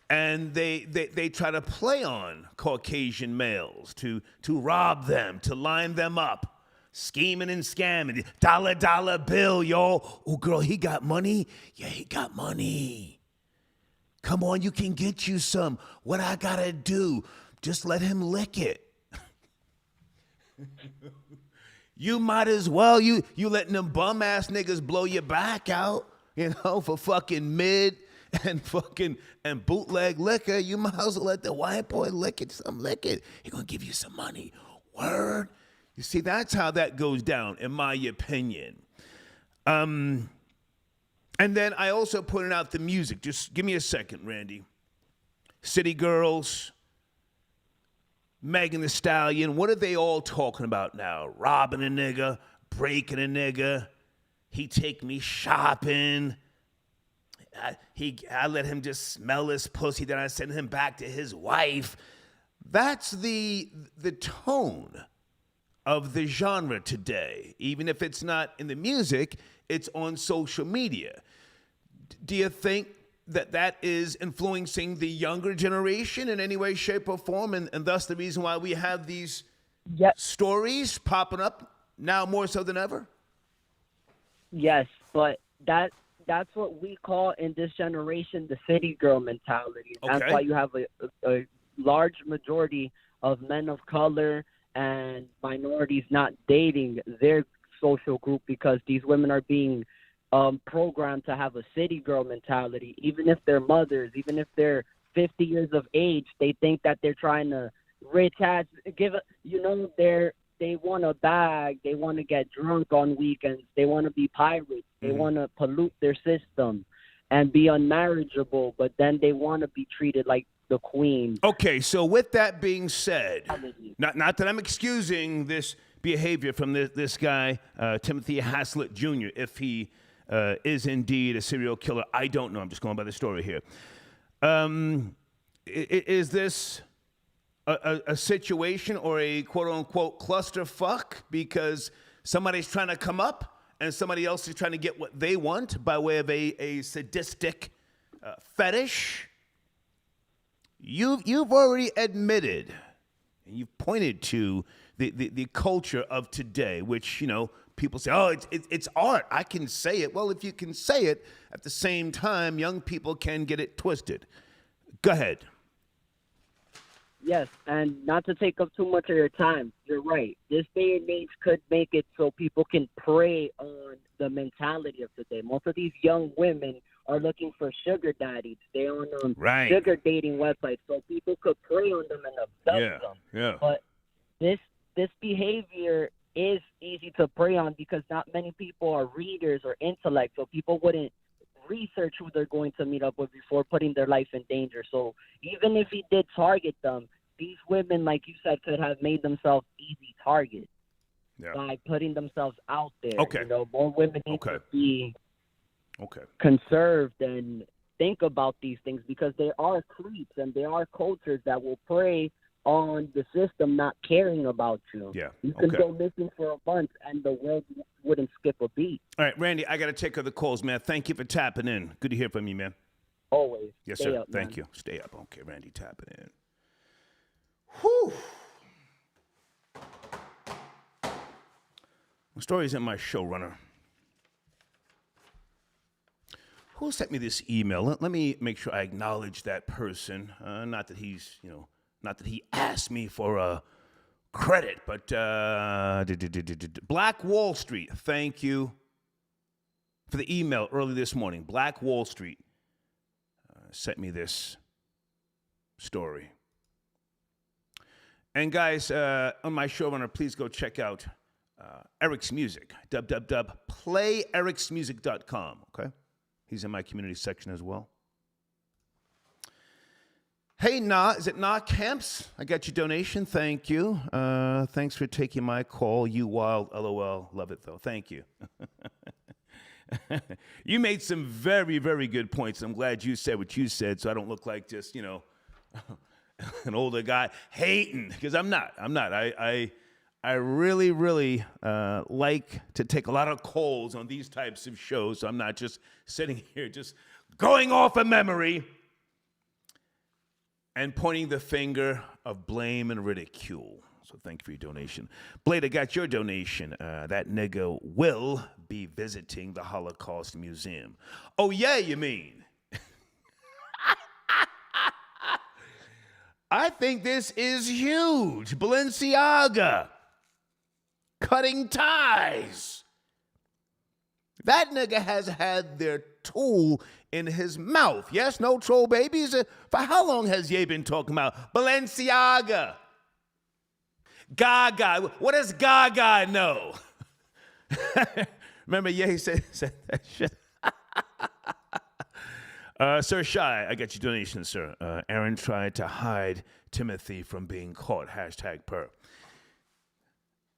And they try to play on Caucasian males to rob them, to line them up, scheming and scamming. Dollar bill, yo. Oh, girl, he got money? Yeah, he got money. Come on, you can get you some. What I gotta do? Just let him lick it. You might as well. You letting them bum ass niggas blow your back out, you know, for fucking mid and bootleg liquor. You might as well let the white boy lick it. He gonna give you some money. Word. You see, that's how that goes down, in my opinion. And then I also pointed out the music. Just give me a second, Randy. City Girls, Megan Thee Stallion, what are they all talking about now? Robbing a nigga, breaking a nigga. He take me shopping. I let him just smell his pussy, then I send him back to his wife. That's the tone of the genre today. Even if it's not in the music, it's on social media. Do you think that is influencing the younger generation in any way, shape, or form, and thus the reason why we have these stories popping up now more so than ever? Yes, but that's what we call in this generation the city girl mentality. Okay. That's why you have a large majority of men of color and minorities not dating their social group, because these women are being programmed to have a city girl mentality. Even if they're mothers, even if they're 50 years of age, they think that they're trying to rich ass they want a bag, they want to get drunk on weekends, they want to be pirates, they want to pollute their system. and be unmarriageable, but then they want to be treated like the queen. Okay, so with that being said, not that I'm excusing this behavior from this guy, Timothy Haslett Jr., if he is indeed a serial killer. I don't know. I'm just going by the story here. Is this a situation or a quote-unquote clusterfuck because somebody's trying to come up and somebody else is trying to get what they want by way of a sadistic fetish? You've already admitted, and you've pointed to the culture of today, which, you know, people say, oh, it's art. I can say it. Well, if you can say it, at the same time, young people can get it twisted. Go ahead. Yes, and not to take up too much of your time, you're right. This day and age could make it so people can prey on the mentality of today. Most of these young women are looking for sugar daddies. They're on sugar dating websites, so people could prey on them and abduct them. Yeah. But this behavior is easy to prey on because not many people are readers or intellect, so people wouldn't research who they're going to meet up with before putting their life in danger. So even if he did target them, these women, like you said, could have made themselves easy targets by putting themselves out there. Okay. You know, more women need to be conserved and think about these things because there are creeps and there are cultures that will prey on the system not caring about you. Yeah. You can go missing for a month and the world wouldn't skip a beat. All right, Randy, I got to take other calls, man. Thank you for tapping in. Good to hear from you, man. Always. Yes, Stay sir. up, Thank man. you. Stay up. Okay, Randy tapping in. Whew. The story is in my showrunner. Who sent me this email? Let me make sure I acknowledge that person. Not that he's, not that he asked me for credit, but Black Wall Street. Thank you for the email early this morning. Black Wall Street sent me this story. And guys, on my showrunner, please go check out Eric's music, www.playericsmusic.com, okay? He's in my community section as well. Hey, is it Camps? I got your donation. Thank you. Thanks for taking my call. You wild, LOL. Love it, though. Thank you. You made some very, very good points. I'm glad you said what you said so I don't look like just, an older guy hating, because I'm not. I really, really like to take a lot of calls on these types of shows, so I'm not just sitting here just going off of memory and pointing the finger of blame and ridicule. So thank you for your donation. Blade, I got your donation. That nigga will be visiting the Holocaust Museum. Oh, yeah, you mean? I think this is huge. Balenciaga. Cutting ties. That nigga has had their tool in his mouth. Yes, no troll babies. For how long has Ye been talking about Balenciaga? Gaga. What does Gaga know? Remember Ye said that shit? Sir Shy, I got your donation, sir. Aaron tried to hide Timothy from being caught. #per.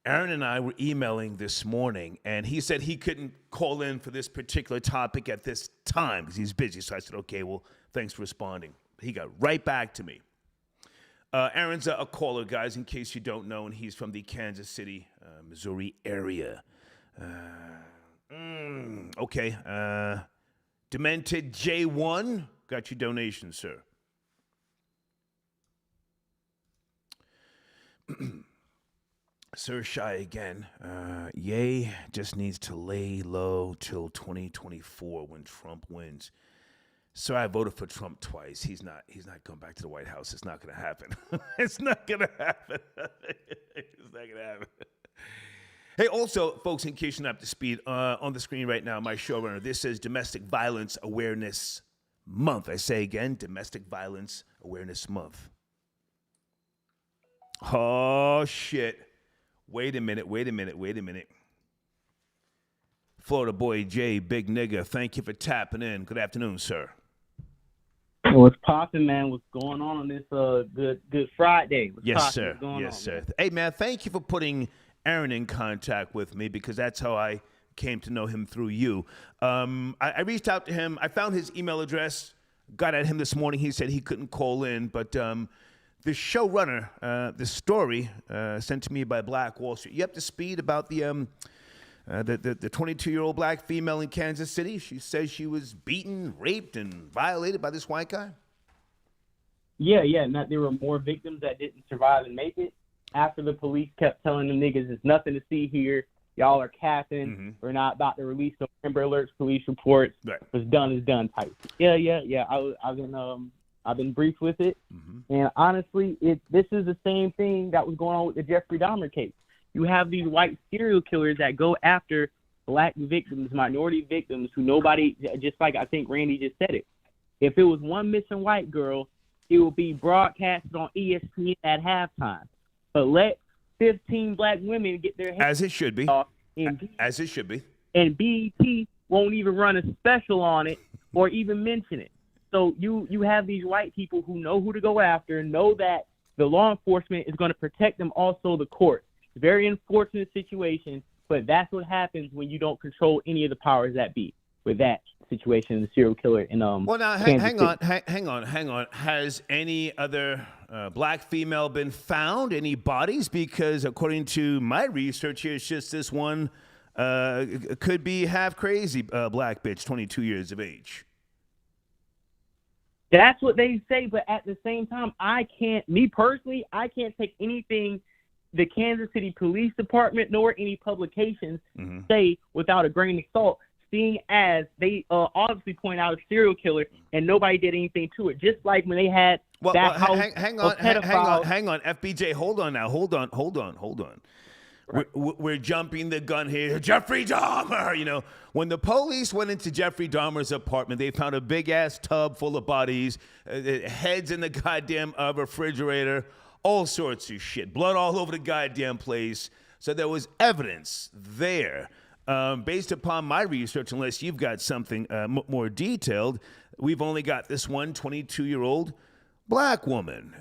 Aaron and I were emailing this morning, and he said he couldn't call in for this particular topic at this time because he's busy. So I said, okay, well, thanks for responding. He got right back to me. Aaron's a caller, guys, in case you don't know, and he's from the Kansas City, Missouri area. Okay. Demented J1, got your donation, sir. Sir Shy again. Ye just needs to lay low till 2024 when Trump wins. Sir, I voted for Trump twice. He's not going back to the White House. It's not going to happen. It's not going to happen. It's not going to happen. Hey, also, folks, in case you're not up to speed, on the screen right now, my showrunner, this is Domestic Violence Awareness Month. I say again, Domestic Violence Awareness Month. Oh, shit. Wait a minute. Florida boy Jay, big nigga. Thank you for tapping in. Good afternoon, sir. What's poppin', man? What's going on this Good Friday? What's Yes, poppin'? sir. What's going Yes, on, sir. man? Hey, man, thank you for putting Aaron in contact with me because that's how I came to know him through you. I reached out to him. I found his email address, got at him this morning. He said he couldn't call in, but the showrunner, the story sent to me by Black Wall Street. You up to speed about the 22-year-old black female in Kansas City? She says she was beaten, raped, and violated by this white guy? Yeah, and that there were more victims that didn't survive and make it. After the police kept telling them niggas, there's nothing to see here. Y'all are capping. Mm-hmm. We're not about to release no Amber Alerts, police reports. Right. What's done is done type. Yeah. I've been briefed with it. Mm-hmm. And honestly, this is the same thing that was going on with the Jeffrey Dahmer case. You have these white serial killers that go after black victims, minority victims who nobody, just like I think Randy just said it. If it was one missing white girl, it will be broadcasted on ESPN at halftime. But let 15 black women get their heads As it should be. off, As it should be. and BET won't even run a special on it or even mention it. So you have these white people who know who to go after, know that the law enforcement is going to protect them, also the court. Very unfortunate situation, but that's what happens when you don't control any of the powers that be with that situation, the serial killer in Well, now, hang on. Has any other black female been found? Any bodies? Because according to my research here, it's just this one could be half crazy black bitch, 22 years of age. That's what they say, but at the same time, I can't take anything the Kansas City Police Department nor any publications say without a grain of salt, seeing as they obviously point out a serial killer and nobody did anything to it. Just like when they had hang on, FBJ, hold on now, hold on. Right. We're jumping the gun here. Jeffrey Dahmer, you know. When the police went into Jeffrey Dahmer's apartment, they found a big-ass tub full of bodies, heads in the goddamn refrigerator, all sorts of shit, blood all over the goddamn place. So there was evidence there. Based upon my research, unless you've got something more detailed, we've only got this one 22-year-old black woman.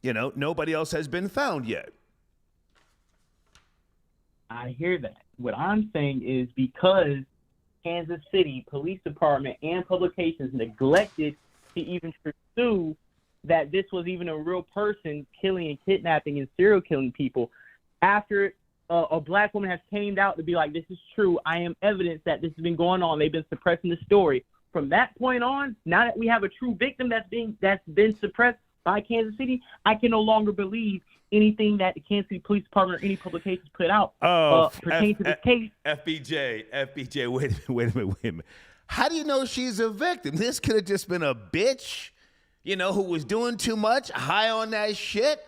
Nobody else has been found yet. I hear that. What I'm saying is because Kansas City Police Department and publications neglected to even pursue that this was even a real person killing and kidnapping and serial killing people, after a black woman has came out to be like, this is true, I am evidence that this has been going on, they've been suppressing the story. From that point on, now that we have a true victim that's been suppressed by Kansas City, I can no longer believe anything that the Kansas City Police Department or any publications put out pertaining to this case. FBJ, wait a minute. How do you know she's a victim? This could have just been a bitch, who was doing too much, high on that shit.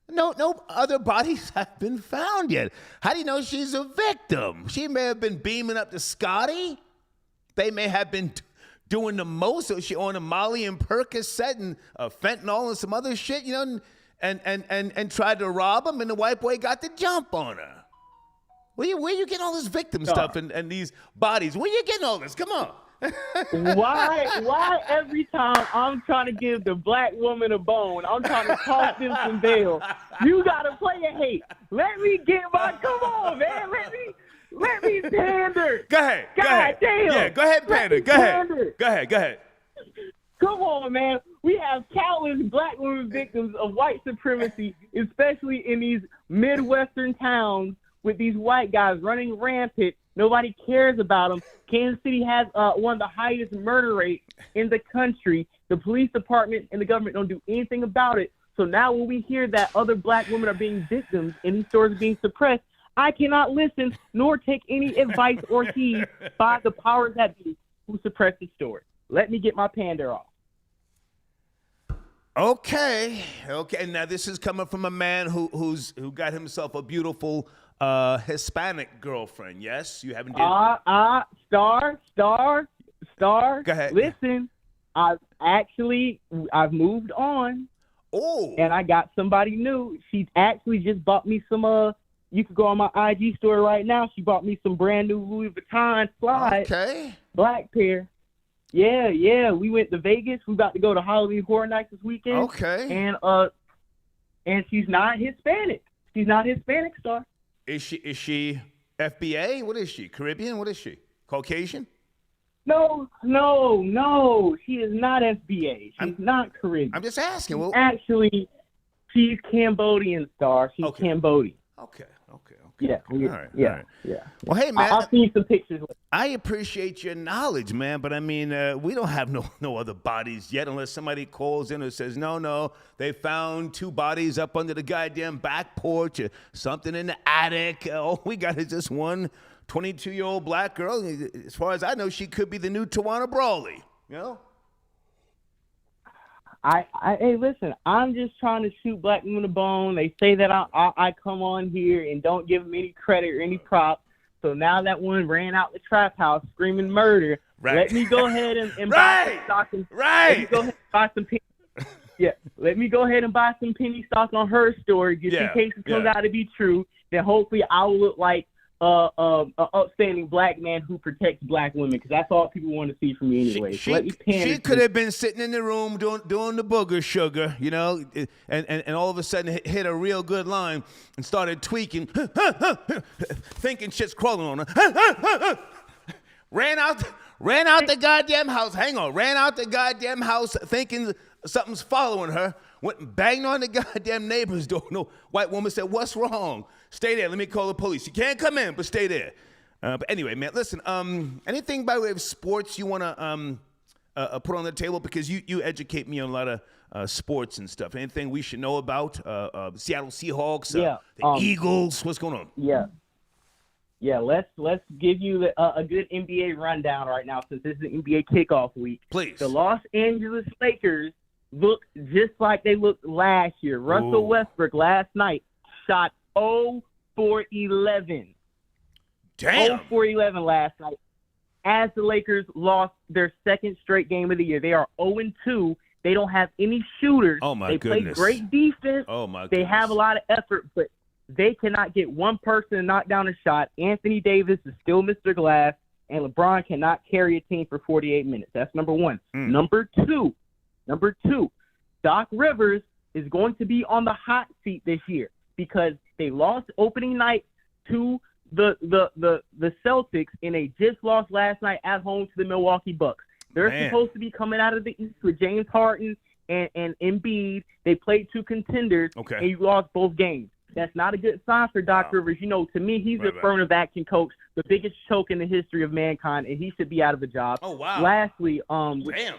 No other bodies have been found yet. How do you know she's a victim? She may have been beaming up to Scotty. They may have been doing the most. So she on a Molly and Percocet and fentanyl and some other shit, and tried to rob him, and the white boy got the jump on her. Where you getting all this victim stuff and these bodies? Where you getting all this? Come on. Why every time I'm trying to give the black woman a bone, I'm trying to toss them some bail, you gotta play a hate. Let me get my, come on, man. Let me pander. Go ahead. Damn. Yeah, go ahead, pander. Go ahead. Come on, man. We have countless black women victims of white supremacy, especially in these Midwestern towns with these white guys running rampant. Nobody cares about them. Kansas City has one of the highest murder rates in the country. The police department and the government don't do anything about it. So now when we hear that other black women are being victims and these stories are being suppressed, I cannot listen nor take any advice or heed by the powers that be who suppress the story. Let me get my pander off. Okay. Now this is coming from a man who got himself a beautiful Hispanic girlfriend. Yes, you haven't. Star. Go ahead. Listen, I've moved on. Oh. And I got somebody new. She's actually just bought me some You could go on my IG story right now. She bought me some brand new Louis Vuitton slides. Okay. Black pair. Yeah. We went to Vegas. We about to go to Halloween Horror Nights this weekend. Okay. And she's not Hispanic. She's not Hispanic star. Is she FBA? What is she? Caribbean? What is she? Caucasian? No. She is not FBA. She's not Caribbean. I'm just asking. Well, actually, she's Cambodian star. She's Cambodian. Okay. Yeah. All right. Yeah. Well, hey, man. I'll see you some pictures. I appreciate your knowledge, man, but I mean, we don't have no other bodies yet unless somebody calls in and says, no, they found 2 bodies up under the goddamn back porch or something in the attic. All we got is this one 22-year-old black girl. As far as I know, she could be the new Tawana Brawley, you know? Hey, listen, I'm just trying to shoot black women a bone. They say that I come on here and don't give them any credit or any props. So now that one ran out the trap house screaming murder, let me go ahead and buy some stock. Let me go ahead and buy some penny. Let me go ahead and buy some penny stock on her story just in case it turns out to be true. Then hopefully I will look like an upstanding black man who protects black women, because that's all people want to see from me anyway. She could have been sitting in the room doing the booger sugar, you know, and all of a sudden hit a real good line and started tweaking, thinking shit's crawling on her. Ran out the goddamn house. Hang on, ran out the goddamn house thinking something's following her. Went and banged on the goddamn neighbor's door. No, white woman said, "What's wrong? Stay there. Let me call the police. You can't come in, but stay there." But anyway, man, listen. Anything by way of sports you want to put on the table, because you educate me on a lot of sports and stuff. Anything we should know about Seattle Seahawks, the Eagles? What's going on? Yeah. Let's give you a good NBA rundown right now, since this is the NBA kickoff week. Please. The Los Angeles Lakers look just like they looked last year. Russell Westbrook last night shot 0 for 11. Damn. 0 for 11 last night, as the Lakers lost their second straight game of the year. They are 0-2. They don't have any shooters. Oh, my They goodness. play great defense. Oh, my goodness. They have a lot of effort, but they cannot get one person to knock down a shot. Anthony Davis is still Mr. Glass, and LeBron cannot carry a team for 48 minutes. That's number one. Number two, Doc Rivers is going to be on the hot seat this year because they lost opening night to the Celtics, and they just lost last night at home to the Milwaukee Bucks. They're supposed to be coming out of the East with James Harden and Embiid. They played 2 contenders, and you lost both games. That's not a good sign for Doc Rivers. You know, to me, he's a affirmative action coach, the biggest choke in the history of mankind, and he should be out of a job. Oh, wow. Lastly, damn.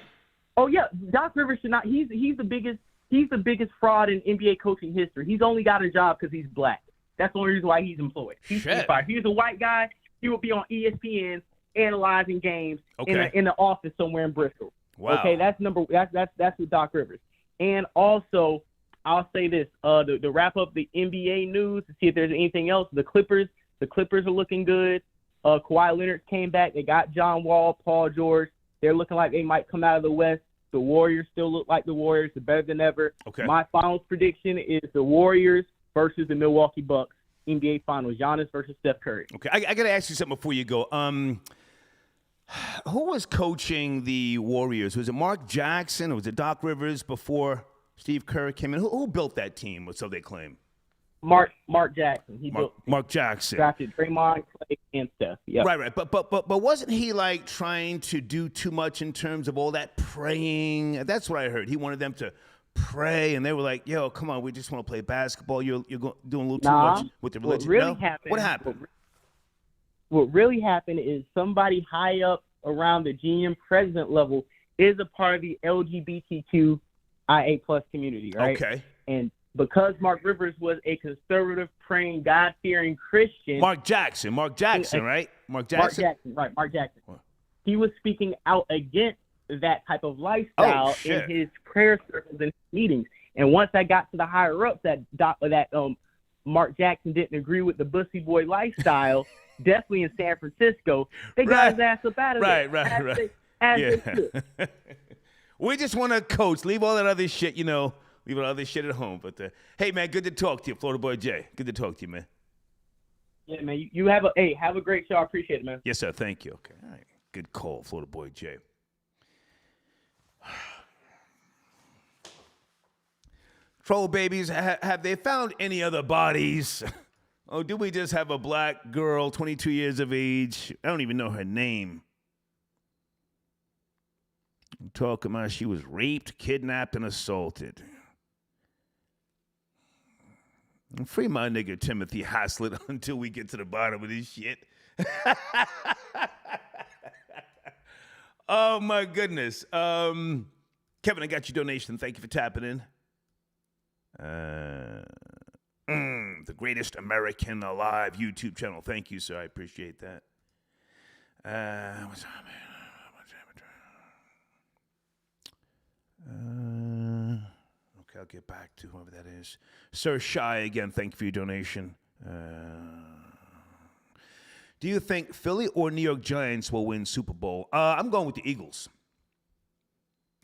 Oh yeah, Doc Rivers should not. He's the biggest fraud in NBA coaching history. He's only got a job because he's black. That's the only reason why he's employed. He's fired. If he was a white guy, he would be on ESPN analyzing games in the office somewhere in Bristol. Wow. Okay, that's with Doc Rivers. And also, I'll say this: to wrap up the NBA news, to see if there's anything else. The Clippers are looking good. Kawhi Leonard came back. They got John Wall, Paul George. They're looking like they might come out of the West. The Warriors still look like the Warriors. They're better than ever. Okay. My finals prediction is the Warriors versus the Milwaukee Bucks. NBA Finals. Giannis versus Steph Curry. Okay, I got to ask you something before you go. Who was coaching the Warriors? Was it Mark Jackson or was it Doc Rivers before Steve Kerr came in? Who built that team, so they claim? Mark Jackson. Mark Jackson. Drafted Draymond, Clay, and Steph. Yep. Right. But wasn't he like trying to do too much in terms of all that praying? That's what I heard. He wanted them to pray, and they were like, "Yo, come on, we just want to play basketball. You're doing a little too much with the religion." What happened? What really happened is somebody high up around the GM president level is a part of the LGBTQIA+ community, right? Okay. And because Mark Rivers was a conservative, praying, God-fearing Christian. Mark Jackson, right? Mark Jackson. Mark Jackson. He was speaking out against that type of lifestyle in his prayer circles and meetings. And once I got to the higher ups, that Mark Jackson didn't agree with the bussy boy lifestyle, definitely in San Francisco, they got his ass up out of there. Right. We just want to coach. Leave all that other shit, leave all that other shit at home. But hey, man, good to talk to you, Florida Boy Jay. Good to talk to you, man. Yeah, man. You have a great show. I appreciate it, man. Yes, sir. Thank you. Okay. All right. Good call, Florida boy Jay. Troll babies, have they found any other bodies? Oh, do we just have a black girl, 22 years of age? I don't even know her name. I'm talking about she was raped, kidnapped, and assaulted. Free my nigga Timothy Haslett until we get to the bottom of this shit. Oh, my goodness. Kevin, I got your donation. Thank you for tapping in. The greatest American alive YouTube channel. Thank you, sir. I appreciate that. What's up, man? Okay, I'll get back to whoever that is. Sir Shy, again, thank you for your donation. Do you think Philly or New York Giants will win Super Bowl? I'm going with the Eagles.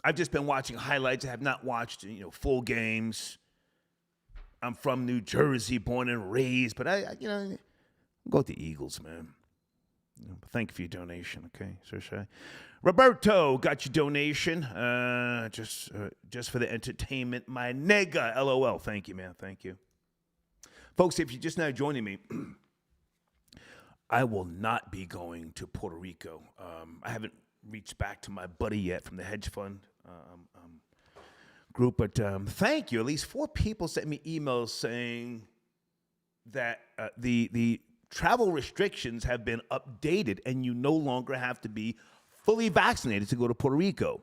I've just been watching highlights. I have not watched, full games. I'm from New Jersey, born and raised, but I'll go with the Eagles, man. Thank you for your donation, okay, Sir Shy. Roberto, got your donation. Just for the entertainment, my nigga, LOL. Thank you, man. Thank you. Folks, if you're just now joining me, I will not be going to Puerto Rico. I haven't reached back to my buddy yet from the hedge fund group, but thank you. At least 4 people sent me emails saying that the travel restrictions have been updated and you no longer have to be fully vaccinated to go to Puerto Rico.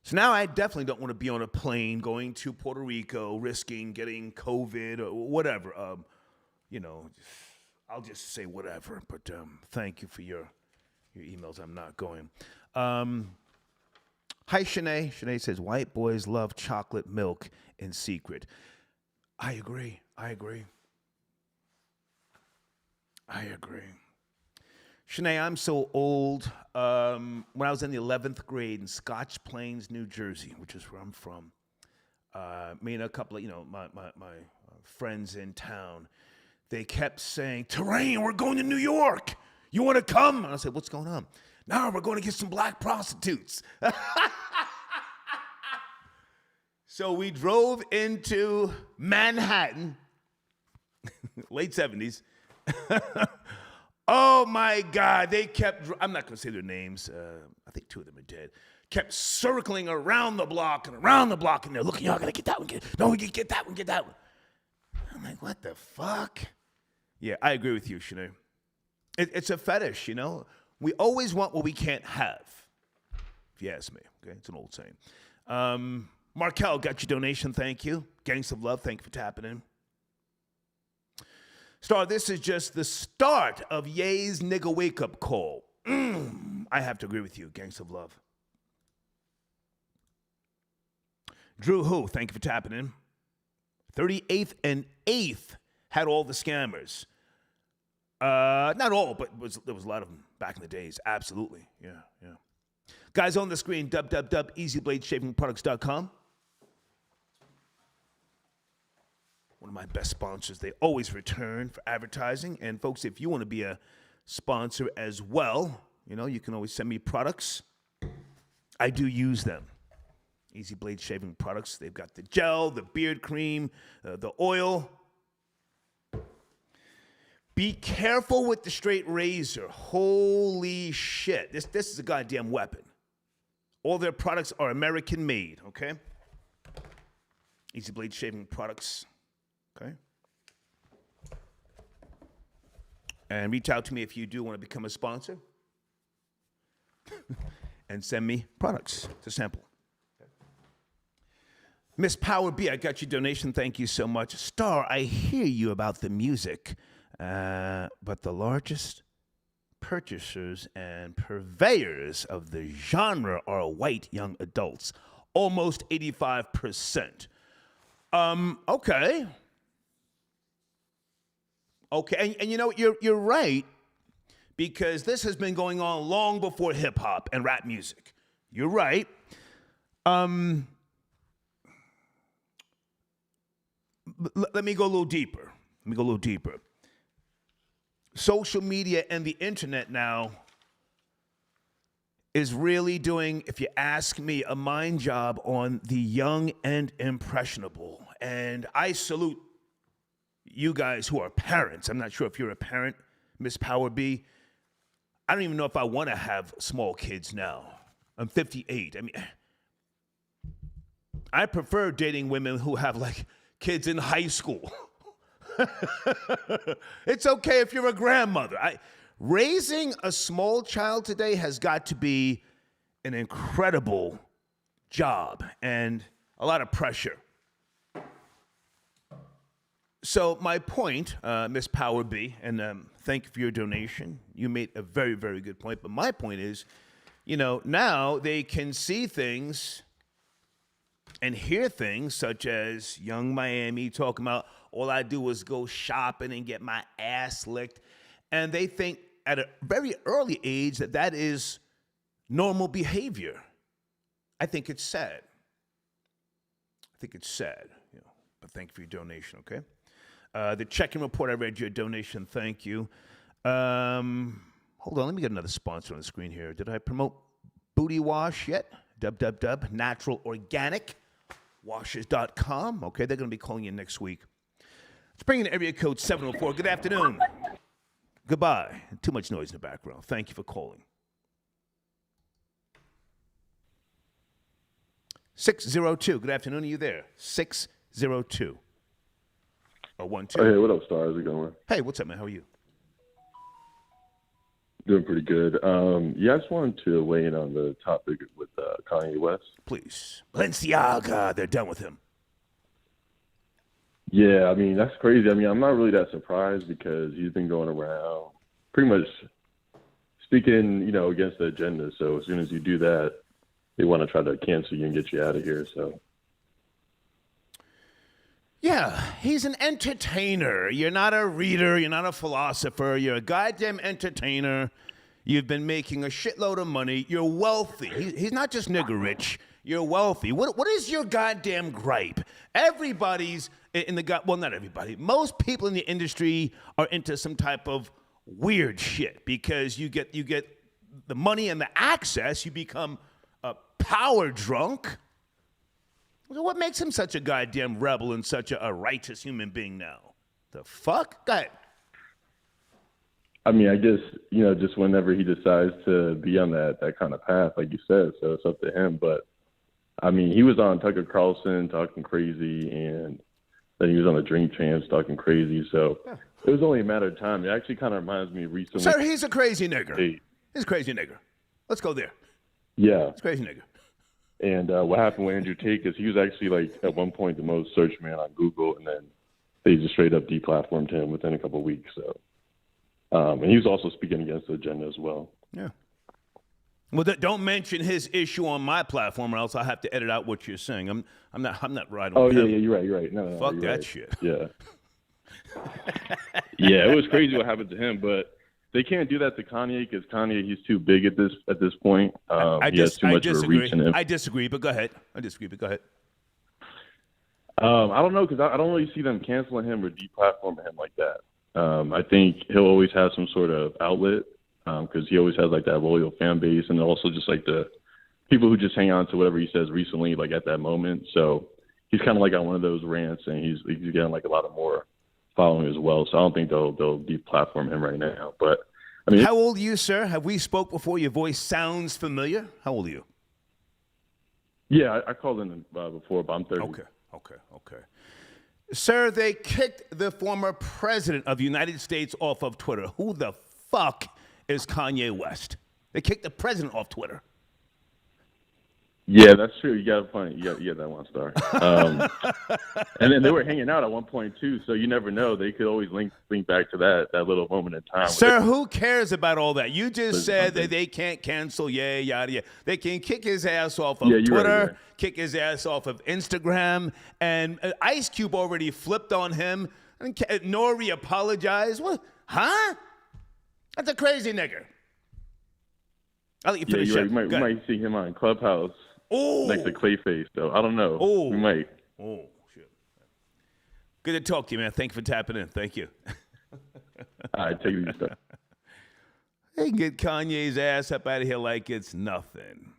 So now I definitely don't want to be on a plane going to Puerto Rico, risking getting COVID or whatever. I'll just say whatever, but thank you for your emails. I'm not going. Hi, Shanae. Shanae says, white boys love chocolate milk in secret. I agree. Shanae, I'm so old. When I was in the 11th grade in Scotch Plains, New Jersey, which is where I'm from, me and a couple of, my friends in town, they kept saying, Terrain, we're going to New York. You want to come? And I said, what's going on? No, we're going to get some black prostitutes. So we drove into Manhattan, late 70s. Oh, my God. They kept, I'm not going to say their names. I think 2 of them are dead. Kept circling around the block, and they're looking, y'all got to get that one. No, we can get that one, I'm like, what the fuck? Yeah, I agree with you, Shanae. It's a fetish, We always want what we can't have, if you ask me. Okay, it's an old saying. Markel, got your donation. Thank you. Gangs of Love, thank you for tapping in. Star, this is just the start of Ye's nigga wake-up call. I have to agree with you. Gangs of Love. Drew Who, thank you for tapping in. 38th and 8th had all the scammers. Not all, but there was a lot of them back in the days. Absolutely. Yeah. Guys on the screen, www.easybladeshavingproducts.com. One of my best sponsors. They always return for advertising. And folks, if you want to be a sponsor as well, you can always send me products. I do use them. Easy Blade Shaving Products. They've got the gel, the beard cream, the oil. Be careful with the straight razor. Holy shit. This is a goddamn weapon. All their products are American made, okay? Easy Blade Shaving Products, okay? And reach out to me if you do want to become a sponsor. And send me products to sample. Miss Power B, I got your donation. Thank you so much. Star, I hear you about the music, but the largest purchasers and purveyors of the genre are white young adults, almost 85%. Okay. Okay, and you're right, because this has been going on long before hip hop and rap music. You're right. Let me go a little deeper. me go a little deeper. Social media and the internet now is really doing, if you ask me, a mind job on the young and impressionable. And I salute you guys who are parents. I'm not sure if you're a parent, Miss Power B. I don't even know if I want to have small kids now. I'm 58. I mean, I prefer dating women who have like kids in high school. It's okay if you're a grandmother. Raising a small child today has got to be an incredible job and a lot of pressure. So my point, Miss Power B, and thank you for your donation. You made a very, very good point. But my point is, now they can see things and hear things such as Young Miami talking about all I do is go shopping and get my ass licked. And they think at a very early age that is normal behavior. I think it's sad. But thank you for your donation, okay? The check-in report, I read your donation. Thank you. Hold on, let me get another sponsor on the screen here. Did I promote Booty Wash yet? naturalorganicwashes.com. Okay, they're going to be calling you next week. Let's bring in area code 704. Good afternoon. Goodbye. Too much noise in the background. Thank you for calling. 602. Good afternoon. Are you there? 602. Oh, 12. Hey, what up, Star? How's it going? Hey, what's up, man? How are you? Doing pretty good. I just wanted to weigh in on the topic with Kanye West. Please. Balenciaga. They're done with him. Yeah, I mean, that's crazy. I mean, I'm not really that surprised because he's been going around pretty much speaking, against the agenda. So as soon as you do that, they want to try to cancel you and get you out of here. So. Yeah, he's an entertainer. You're not a reader. You're not a philosopher. You're a goddamn entertainer. You've been making a shitload of money. You're wealthy. He's not just nigger rich. You're wealthy. What is your goddamn gripe? Everybody's not everybody. Most people in the industry are into some type of weird shit because you get the money and the access. You become power drunk. So what makes him such a goddamn rebel and such a righteous human being now? The fuck? Go ahead. I mean, I guess, just whenever he decides to be on that kind of path, like you said, so it's up to him. But, I mean, he was on Tucker Carlson talking crazy, and then he was on the Drink Champs talking crazy. So it was only a matter of time. It actually kind of reminds me recently. Sir, he's a crazy nigger. He's a crazy nigger. Let's go there. Yeah. He's a crazy nigger. And what happened with Andrew Tate is he was actually, like, at one point the most searched man on Google, and then they just straight up deplatformed him within a couple of weeks. So, and he was also speaking against the agenda as well. Yeah. Well, don't mention his issue on my platform, or else I'll have to edit out what you're saying. I'm not riding. Oh with yeah, him. yeah, you're right. No, fuck you're that right. shit. Yeah. Yeah, it was crazy what happened to him, but they can't do that to Kanye because Kanye, he's too big at this point. He has too much of a reach in him. I disagree, but go ahead. I don't know because I don't really see them canceling him or deplatforming him like that. I think he'll always have some sort of outlet because he always has like that loyal fan base and also just like the people who just hang on to whatever he says recently, like at that moment. So he's kind of like on one of those rants and he's getting like a lot of more following as well. So I don't think they'll deplatform him right now. But I mean, how old are you, sir? Have we spoke before? Your voice sounds familiar. How old are you? Yeah, I called in before, but I'm 30. Okay. Sir, they kicked the former president of the United States off of Twitter. Who the fuck is Kanye West? They kicked the president off Twitter. Yeah, that's true. You got a point. You got that one, Star. And then they were hanging out at one point too, so you never know. They could always link back to that little moment in time. Sir, who cares about all that? You just said that they can't cancel, yada, yada. They can kick his ass off of Twitter, right. Kick his ass off of Instagram, and Ice Cube already flipped on him, and Nori apologized. What? Huh? That's a crazy nigger. I'll let you finish up. We might see him on Clubhouse. Oh. Next to Clayface, though. I don't know. Oh. We might. Oh, shit. Good to talk to you, man. Thank you for tapping in. Thank you. All right, take it easy, sir. They can get Kanye's ass up out of here like it's nothing.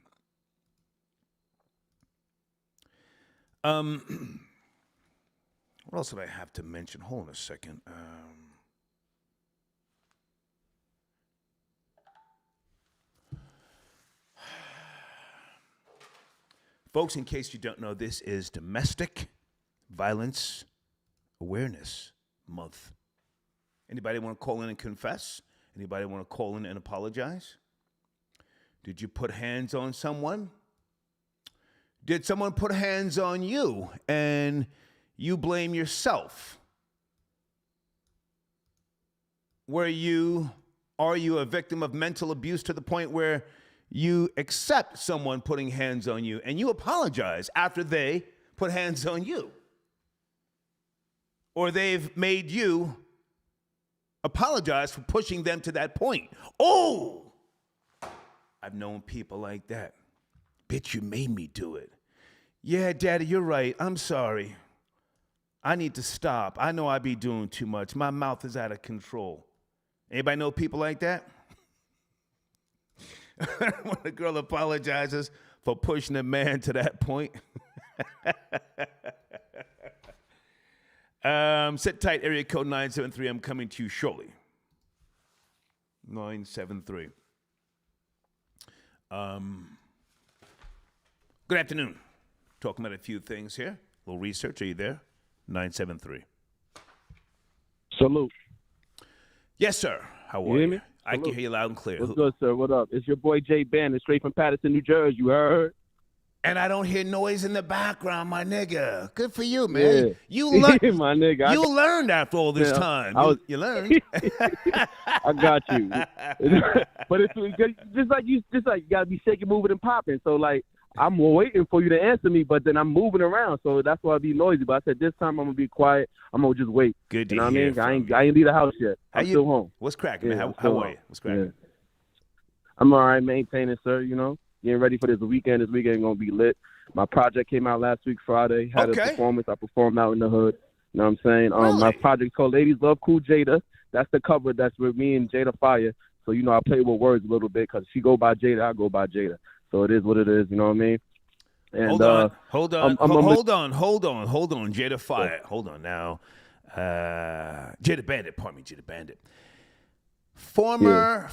What else did I have to mention? Hold on a second. Folks, in case you don't know, this is Domestic Violence Awareness Month. Anybody want to call in and confess? Anybody want to call in and apologize? Did you put hands on someone? Did someone put hands on you and you blame yourself? Are you a victim of mental abuse to the point where you accept someone putting hands on you and you apologize after they put hands on you? Or they've made you apologize for pushing them to that point. Oh, I've known people like that. Bitch, you made me do it. Yeah, Daddy, you're right. I'm sorry. I need to stop. I know I be doing too much. My mouth is out of control. Anybody know people like that? When a girl apologizes for pushing a man to that point. Sit tight, area code 973. I'm coming to you shortly. 973. Good afternoon. Talking about a few things here. A little research. Are you there? 973. Salute. Yes, sir. How You are hear you? me? I can hear you loud and clear. What's good, sir? What up? It's your boy Jay Bannon, straight from Patterson, New Jersey. You heard? And I don't hear noise in the background, my nigga. Good for you, man. Yeah. You learned, my nigga. you learned after all this time. You learned. I got you. But it's just like you gotta be shaking, moving, and popping. So like I'm waiting for you to answer me, but then I'm moving around, so that's why I be noisy. But I said this time I'm gonna be quiet. I'm gonna just wait. Good to you know hear. What I mean, I ain't leave the house yet. I'm still home. What's cracking, Yeah, man? I'm How still are home. you? What's cracking? Yeah. I'm all right, maintaining, sir. You know, getting ready for this weekend. This weekend gonna be lit. My project came out last week, Friday. Had a performance. I performed out in the hood. You know what I'm saying? My project's called Ladies Love Cool Jada. That's the cover. That's with me and Jada Fire. So, you know, I play with words a little bit because she go by Jada, I go by Jada. So it is what it is. You know what I mean? And, hold on. Jada Fire. Hold on now. Jada Bandit. Pardon me, Jada Bandit. Former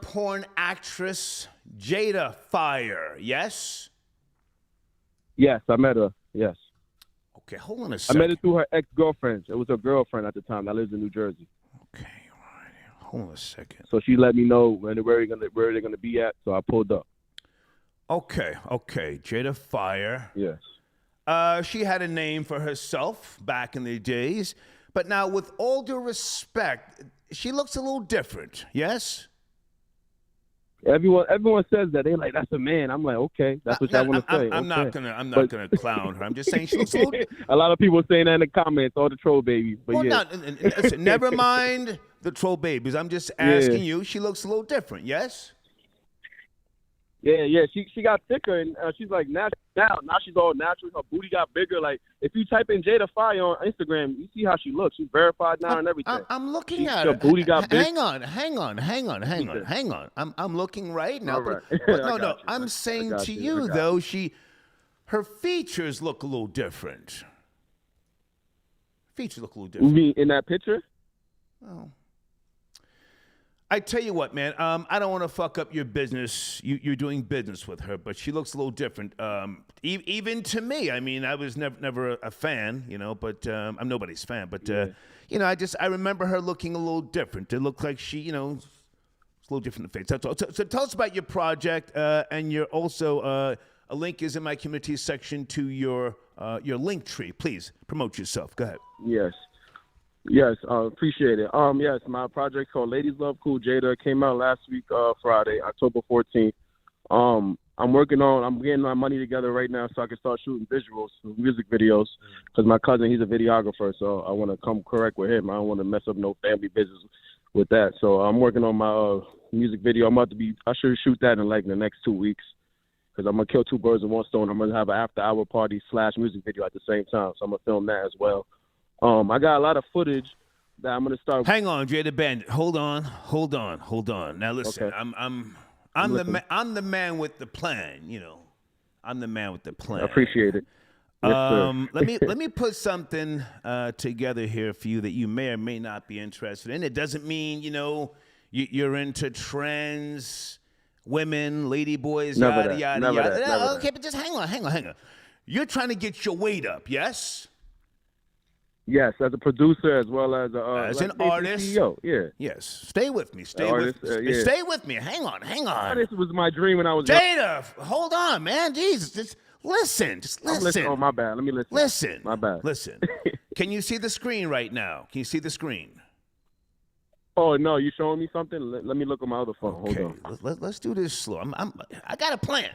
porn actress Jada Fire. Yes? Yes, I met her. Yes. Okay, hold on a second. I met her through her ex-girlfriend. It was her girlfriend at the time that lives in New Jersey. Okay, all right. Hold on a second. So she let me know where they're gonna be at. So I pulled up. Okay. Jada Fire. Yes. She had a name for herself back in the days, but now, with all due respect, she looks a little different. Yes. Everyone says that. They're like, that's a man. I'm like, okay, that's what I want to say. I'm not gonna clown her. I'm just saying she looks a little. A lot of people saying that in the comments, all the troll babies. But well, yeah. listen, never mind the troll babies. I'm just asking you. She looks a little different. Yes. Yeah. She got thicker, and she's like now she's all natural. Her booty got bigger. Like if you type in Jada Fire on Instagram, you see how she looks. She's verified now and everything. I'm looking at her. Her booty got big. Hang on. I'm looking right now. All right. But no. I'm saying to you though, her features look a little different. You mean in that picture? Oh. I tell you what, man. I don't want to fuck up your business. You're doing business with her, but she looks a little different. Even to me. I mean, I was never a fan, you know. But I'm nobody's fan. But you know, I remember her looking a little different. It looked like she, you know, it's a little different in the face. That's all. So tell us about your project, and you're also a link is in my community section to your link tree. Please promote yourself. Go ahead. Yes, appreciate it. Yes, my project called Ladies Love Cool Jada came out last week, Friday, October 14th. I'm getting my money together right now so I can start shooting visuals, music videos, because my cousin, he's a videographer, so I want to come correct with him. I don't want to mess up no family business with that. So I'm working on my music video. I should shoot that in the next 2 weeks, because I'm going to kill two birds with one stone. I'm going to have an after-hour party / music video at the same time, so I'm going to film that as well. I got a lot of footage that I'm gonna start. Hang on, Jada Bandit. Hold on. Now listen, Okay. I'm the man with the plan. You know, I'm the man with the plan. I appreciate it. Yes, sir. Let me put something together here for you that you may or may not be interested in. It doesn't mean you're into trans women, lady boys, Never yada that. yada yada. Never Okay, but just hang on. You're trying to get your weight up, yes? Yes, as a producer as well as As like an artist. CEO. Yeah. Yes. Stay with me. Stay with me. Hang on. This was my dream when I was Jada, hold on, man. Jesus, just listen. Oh, my bad. Let me listen. Listen. My bad. Listen. Can you see the screen right now? Can you see the screen? Oh no, you showing me something? Let me look on my other phone. Okay. Hold on. Let's do this slow. I got a plan.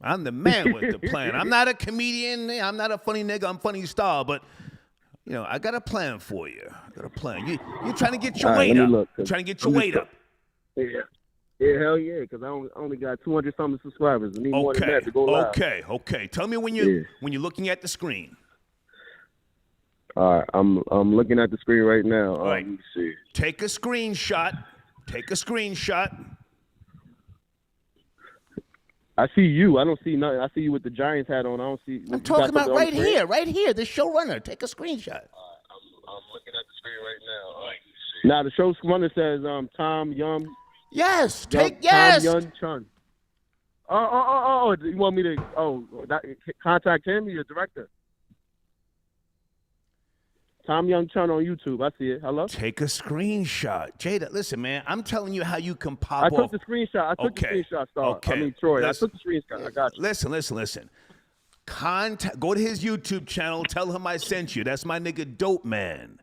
I'm the man with the plan. I'm not a comedian. I'm not a funny nigga. I'm funny style, but I got a plan for you. You're trying to get your weight up. You're trying to get your weight up. Yeah. Yeah, hell yeah, because I only got 200 something subscribers. I need more than that to go live. Okay. Tell me when you're looking at the screen. All right, I'm looking at the screen right now. All right. Let me see. Take a screenshot. I see you. I don't see nothing. I see you with the Giants hat on. I don't see. I'm talking about right here. The showrunner. Take a screenshot. I'm looking at the screen right now. All right. Now the showrunner says Tom Young. Yes. Tom Young Chun. Oh! You want me to? Contact him? Your director. Tom Young Chun on YouTube. I see it. Hello? Take a screenshot. Jada, listen, man. I'm telling you how you can pop off. I took the screenshot. The screenshot, Star. Okay. I mean, Troy. I took the screenshot. I got you. Listen. Go to his YouTube channel. Tell him I sent you. That's my nigga Dope Man.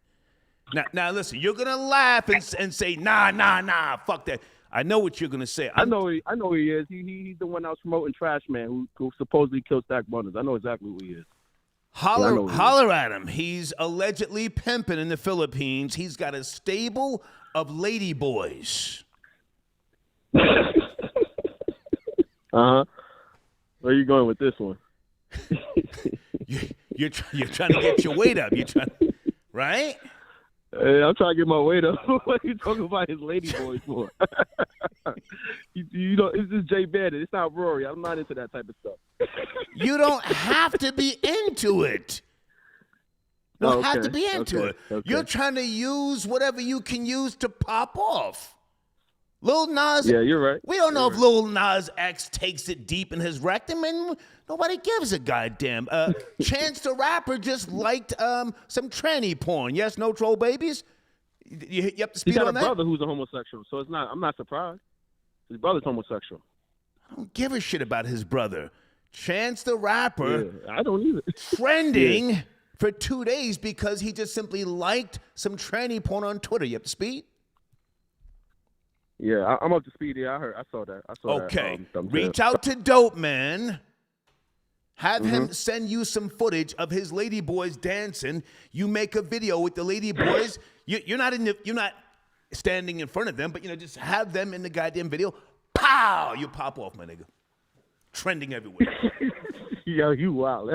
Now listen. You're going to laugh and say, nah, fuck that. I know what you're going to say. I know who he is. He's the one that was promoting Trash Man who supposedly killed Stack Bundles. I know exactly who he is. Holler at him. He's allegedly pimping in the Philippines. He's got a stable of lady boys. Where are you going with this one? You're trying to get your weight up. Right? Hey, I'm trying to get my weight up. What are you talking about his lady boys for? It's just Jay Bandit. It's not Rory. I'm not into that type of stuff. You don't have to be into it. You don't have to be into it. Okay. You're trying to use whatever you can use to pop off. Lil Nas. Yeah, you're right. We don't know if Lil Nas X takes it deep in his rectum, and nobody gives a goddamn. Chance the Rapper just liked some tranny porn. Yes, no troll babies. You up to speed on that? He got a brother who's a homosexual, so it's not. I'm not surprised. His brother's homosexual. I don't give a shit about his brother. Chance the Rapper. Yeah, I don't either. Trending for 2 days because he just simply liked some tranny porn on Twitter. You up to speed? Yeah, I'm up to speed. Yeah, I saw that. Okay. Reach out to Dope Man. Have him send you some footage of his lady boys dancing. You make a video with the lady boys. You're not standing in front of them, but just have them in the goddamn video. Pow! You pop off, my nigga. Trending everywhere. Yo, you wild.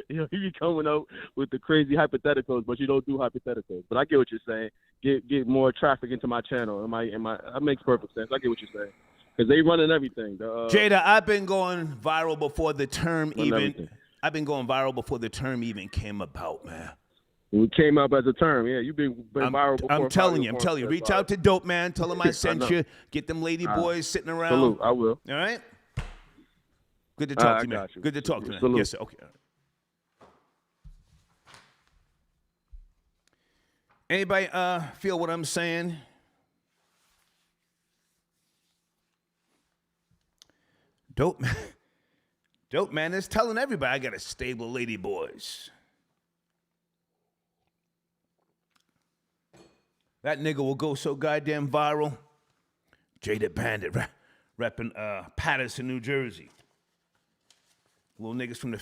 You be coming up with the crazy hypotheticals, but you don't do hypotheticals. But I get what you're saying. Get more traffic into my channel. That makes perfect sense. I get what you're saying. Because they running everything. Jada, I've been going viral before the term even. I've been going viral before the term even came about, man. It came up as a term, yeah. You've been viral before. I'm telling you. Reach out to Dope Man. Tell him I sent you. Get them lady boys sitting around. Salute, I will. All right? Good to talk to you, man. Good to talk to you, man. Yes, sir. Okay. All right. Anybody feel what I'm saying? Dope Man is telling everybody I got a stable lady boys. That nigga will go so goddamn viral. Jada Bandit repping Patterson, New Jersey. Little niggas from the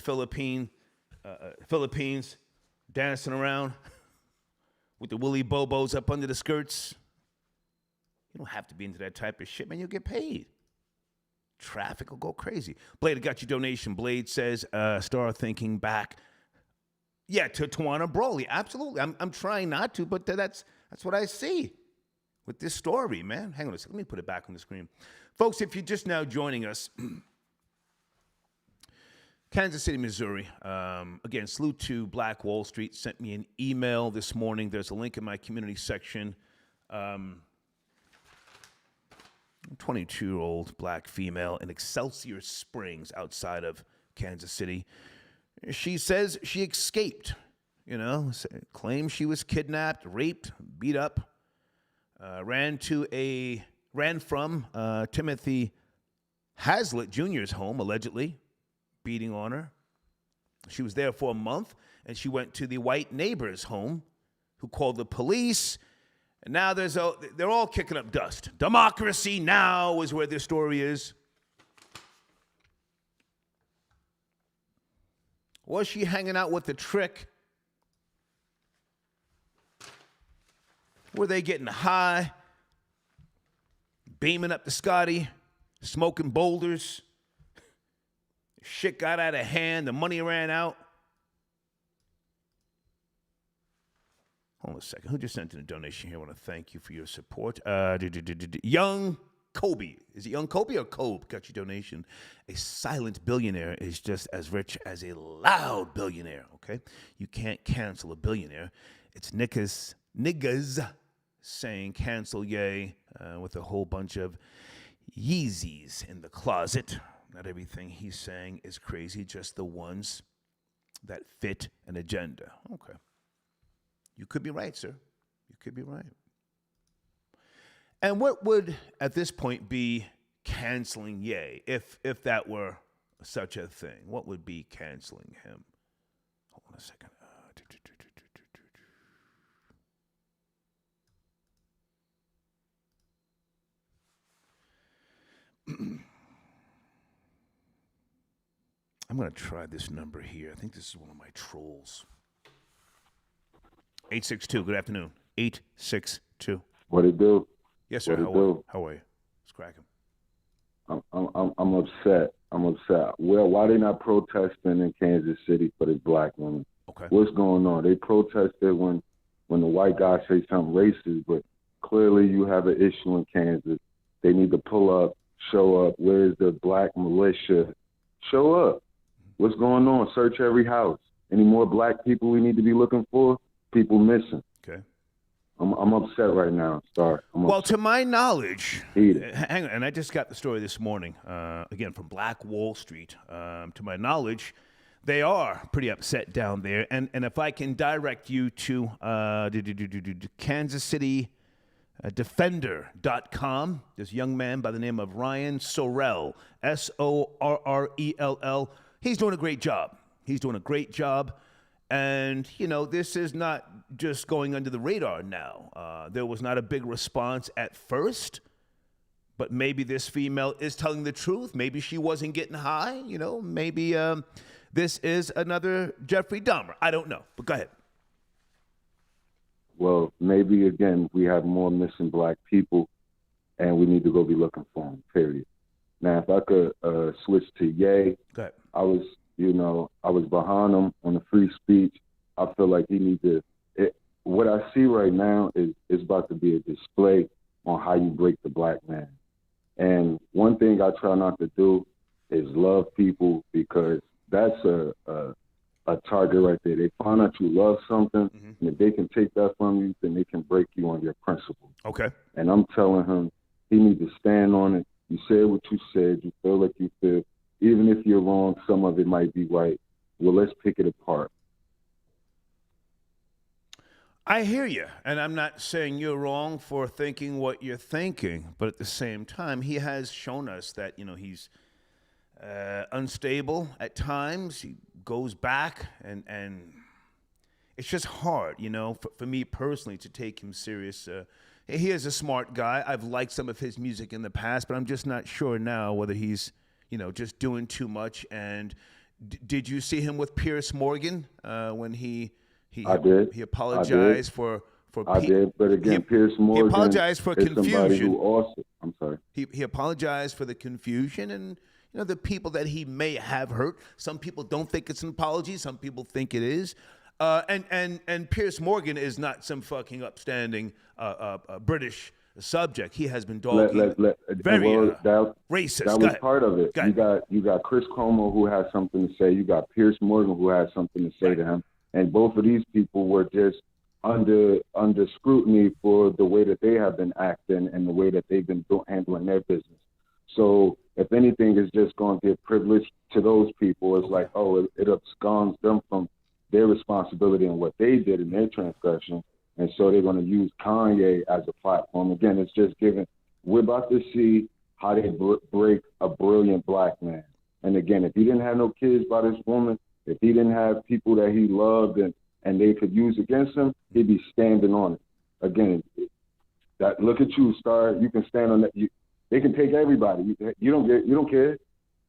Philippines dancing around with the Willy Bobos up under the skirts. You don't have to be into that type of shit, man. You'll get paid. traffic will go crazy. Blade, I got your donation. Blade says, start thinking back. Yeah, to Tawana Brawley. Absolutely. I'm trying not to, but that's what I see with this story, man. Hang on a second. Let me put it back on the screen. Folks, if you're just now joining us, Kansas City, Missouri. Again, salute to Black Wall Street. Sent me an email this morning. There's a link in my community section. 22-year-old black female in Excelsior Springs outside of Kansas City. She says she escaped, claims she was kidnapped, raped, beat up, ran from Timothy Hazlitt Jr.'s home, allegedly, beating on her. She was there for a month, and she went to the white neighbor's home, who called the police. And now they're all kicking up dust. Democracy now is where this story is. Was she hanging out with the trick? Were they getting high, beaming up to Scotty, smoking boulders? Shit got out of hand. The money ran out. Hold on a second. Who just sent in a donation here? I want to thank you for your support. Young Kobe. Is it Young Kobe or Kobe? Got your donation. A silent billionaire is just as rich as a loud billionaire, okay? You can't cancel a billionaire. It's niggas saying cancel yay with a whole bunch of Yeezys in the closet. Not everything he's saying is crazy, just the ones that fit an agenda. Okay. You could be right, sir. You could be right. And what would, at this point, be canceling Ye, if that were such a thing? What would be canceling him? Hold on a second. I'm going to try this number here. I think this is one of my trolls. 862, good afternoon. 862. What it do? Yes, sir. How are you? It's cracking. I'm upset. Well, why they not protesting in Kansas City for this black woman? Okay. What's going on? They protested when the white guy say something racist, but clearly you have an issue in Kansas. They need to pull up, show up. Where's the black militia? Show up. What's going on? Search every house. Any more black people we need to be looking for? People missing. Okay. I'm upset right now. Sorry. To my knowledge, hang on, and I just got the story this morning, again, from Black Wall Street. To my knowledge, they are pretty upset down there. And if I can direct you to Kansas City Defender.com, this young man by the name of Ryan Sorrell, Sorrell. He's doing a great job. And, this is not just going under the radar now. There was not a big response at first, but maybe this female is telling the truth. Maybe she wasn't getting high, maybe this is another Jeffrey Dahmer. I don't know, but go ahead. Well, maybe, again, we have more missing black people, and we need to go be looking for them, period. Now, if I could switch to Ye, go ahead. I was behind him on the free speech. I feel like he needs to. What I see right now is about to be a display on how you break the black man. And one thing I try not to do is love people, because that's a target right there. They find out you love something, and if they can take that from you, then they can break you on your principles. Okay. And I'm telling him he needs to stand on it. You said what you said. You feel like you feel. Even if you're wrong, some of it might be right. Well, let's pick it apart. I hear you, and I'm not saying you're wrong for thinking what you're thinking, but at the same time, he has shown us that, he's unstable at times. He goes back, and it's just hard, for me personally to take him serious. He is a smart guy. I've liked some of his music in the past, but I'm just not sure now whether he's just doing too much. And did you see him with Pierce Morgan when he apologized for I did, but again, Pierce Morgan. He apologized for confusion. I'm sorry. He apologized for the confusion and the people that he may have hurt. Some people don't think it's an apology. Some people think it is. And Piers Morgan is not some fucking upstanding British subject. He has been dogging very racist. That was part of it. You got Chris Cuomo who has something to say. You got Piers Morgan who has something to say to him. And both of these people were just under scrutiny for the way that they have been acting and the way that they've been handling their business. So if anything is just going to give privilege to those people, it's like, it absconds them from their responsibility and what they did in their transgression. And so they're going to use Kanye as a platform. Again, it's just we're about to see how they break a brilliant black man. And again, if he didn't have no kids by this woman, if he didn't have people that he loved and they could use against him, he'd be standing on it. Again, look at you, Star. You can stand on that. They can take everybody. You don't care.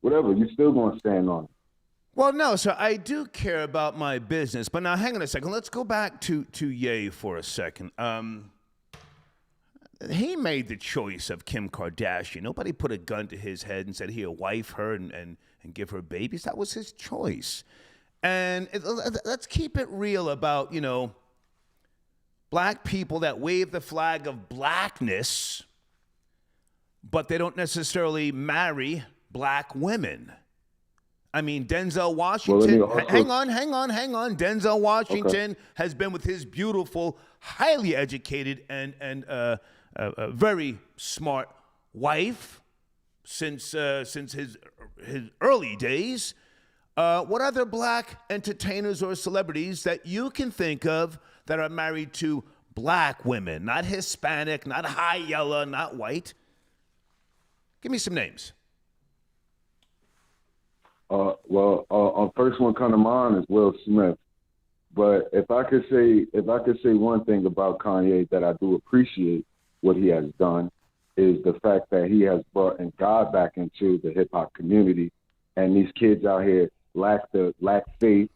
Whatever. You're still going to stand on it. Well, no, so I do care about my business. But now, hang on a second. Let's go back to Ye for a second. He made the choice of Kim Kardashian. Nobody put a gun to his head and said he'll wife her and give her babies. That was his choice. And let's keep it real about, black people that wave the flag of blackness, but they don't necessarily marry black women. I mean, Denzel Washington, hang on. Denzel Washington has been with his beautiful, highly educated, and a very smart wife since his early days. What other black entertainers or celebrities that you can think of that are married to black women, not Hispanic, not high yellow, not white? Give me some names. First one come to mind is Will Smith. But if I could say one thing about Kanye that I do appreciate what he has done is the fact that he has brought God back into the hip hop community, and these kids out here lack faith.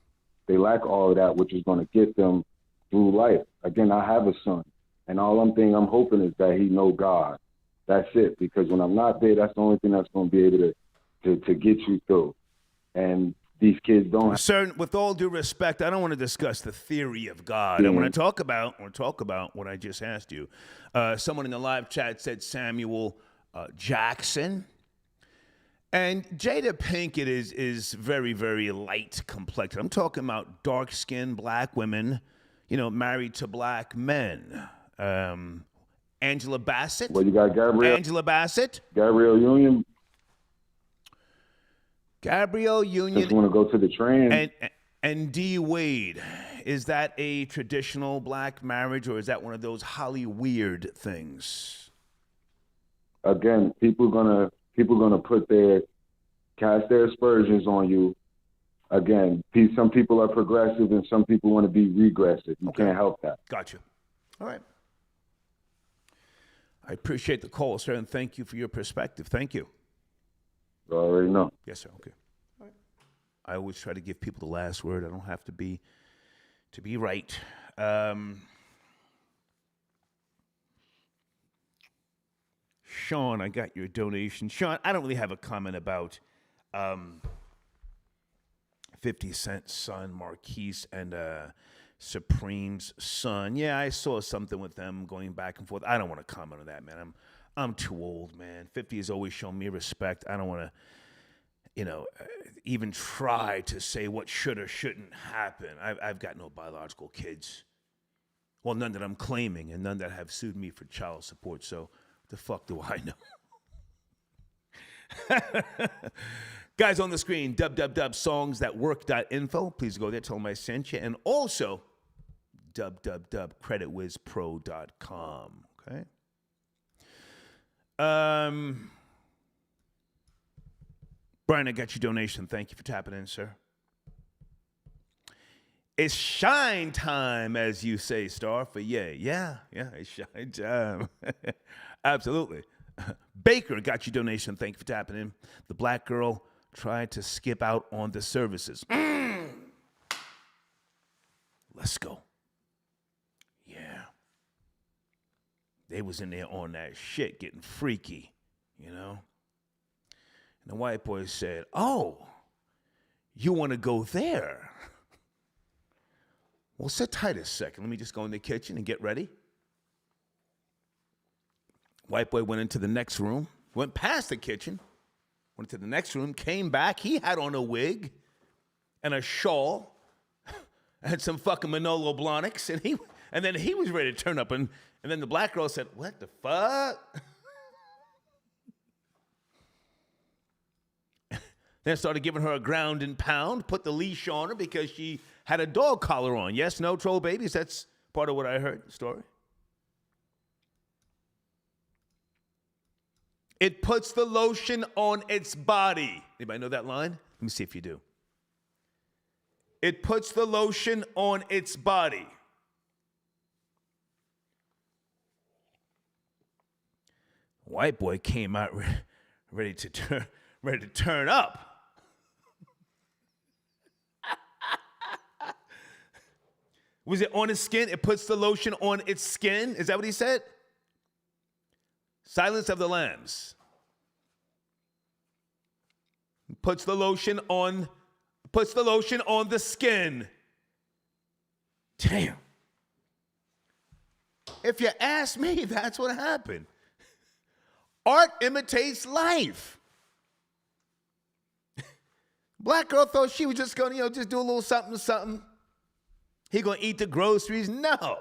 They lack all of that, which is going to get them through life. Again, I have a son, and all I'm hoping is that he know God. That's it, because when I'm not there, that's the only thing that's going to be able to get you through. And these kids don't. Sir, with all due respect, I don't want to discuss the theory of God. I want to talk about what I just asked you. Someone in the live chat said Samuel Jackson. And Jada Pinkett is very, very light complected. I'm talking about dark-skinned black women, married to black men. Angela Bassett. Well, you got Gabrielle. Angela Bassett. Gabrielle Union. Gabrielle Union. Just want to go to the train. And D. Wade. Is that a traditional black marriage, or is that one of those Holly weird things? Again, people gonna cast their aspersions on you. Again, some people are progressive and some people want to be regressive. You can't help that. Gotcha. All right. I appreciate the call, sir, and thank you for your perspective. Thank you. You already know. Yes, sir. Okay. All right. I always try to give people the last word. I don't have to be right. Sean, I got your donation. Sean, I don't really have a comment about 50 Cent's son, Marquise, and Supreme's son. Yeah, I saw something with them going back and forth. I don't want to comment on that, man. I'm too old, man. 50 has always shown me respect. I don't want to, even try to say what should or shouldn't happen. I've got no biological kids. Well, none that I'm claiming, and none that have sued me for child support. So the fuck do I know? Guys on the screen, www.songsthatwork.info. Please go there, tell them I sent you. And also, www.creditwizpro.com. Okay? Brian, I got your donation. Thank you for tapping in, sir. It's shine time, as you say, Star, for yeah, it's shine time. Absolutely. Baker got your donation. Thank you for tapping in. The black girl tried to skip out on the services. Let's go. Yeah. They was in there on that shit getting freaky. you know? And the white boy said, oh, you want to go there? Well, sit tight a second. Let me just go in the kitchen and get ready. White boy went into the next room, went past the kitchen, went to the next room, came back. He had on a wig and a shawl and some fucking Manolo Blahniks, and then he was ready to turn up. And then the black girl said, what the fuck? Then started giving her a ground and pound, put the leash on her because she had a dog collar on. Yes, no, troll babies? That's part of what I heard, the story. It puts the lotion on its body. Anybody know that line? Let me see if you do. It puts the lotion on its body. White boy came out ready to turn up. Was it on his skin? It puts the lotion on its skin. Is that what he said? Silence of the Lambs. Puts the lotion on the skin. Damn. If you ask me, that's what happened. Art imitates life. Black girl thought she was just going to, just do a little something. He going to eat the groceries? No.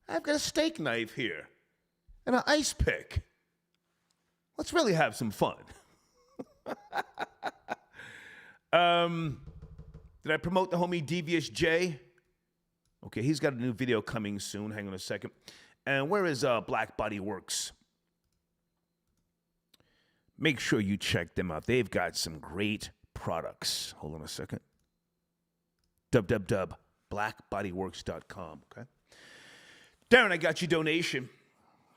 I've got a steak knife here and an ice pick. Let's really have some fun. Did I promote the homie Devious J? Okay, he's got a new video coming soon. Hang on a second. And where is Black Body Works? Make sure you check them out. They've got some great products. Hold on a second. www.blackbodyworks.com. Okay. Darren, I got your donation.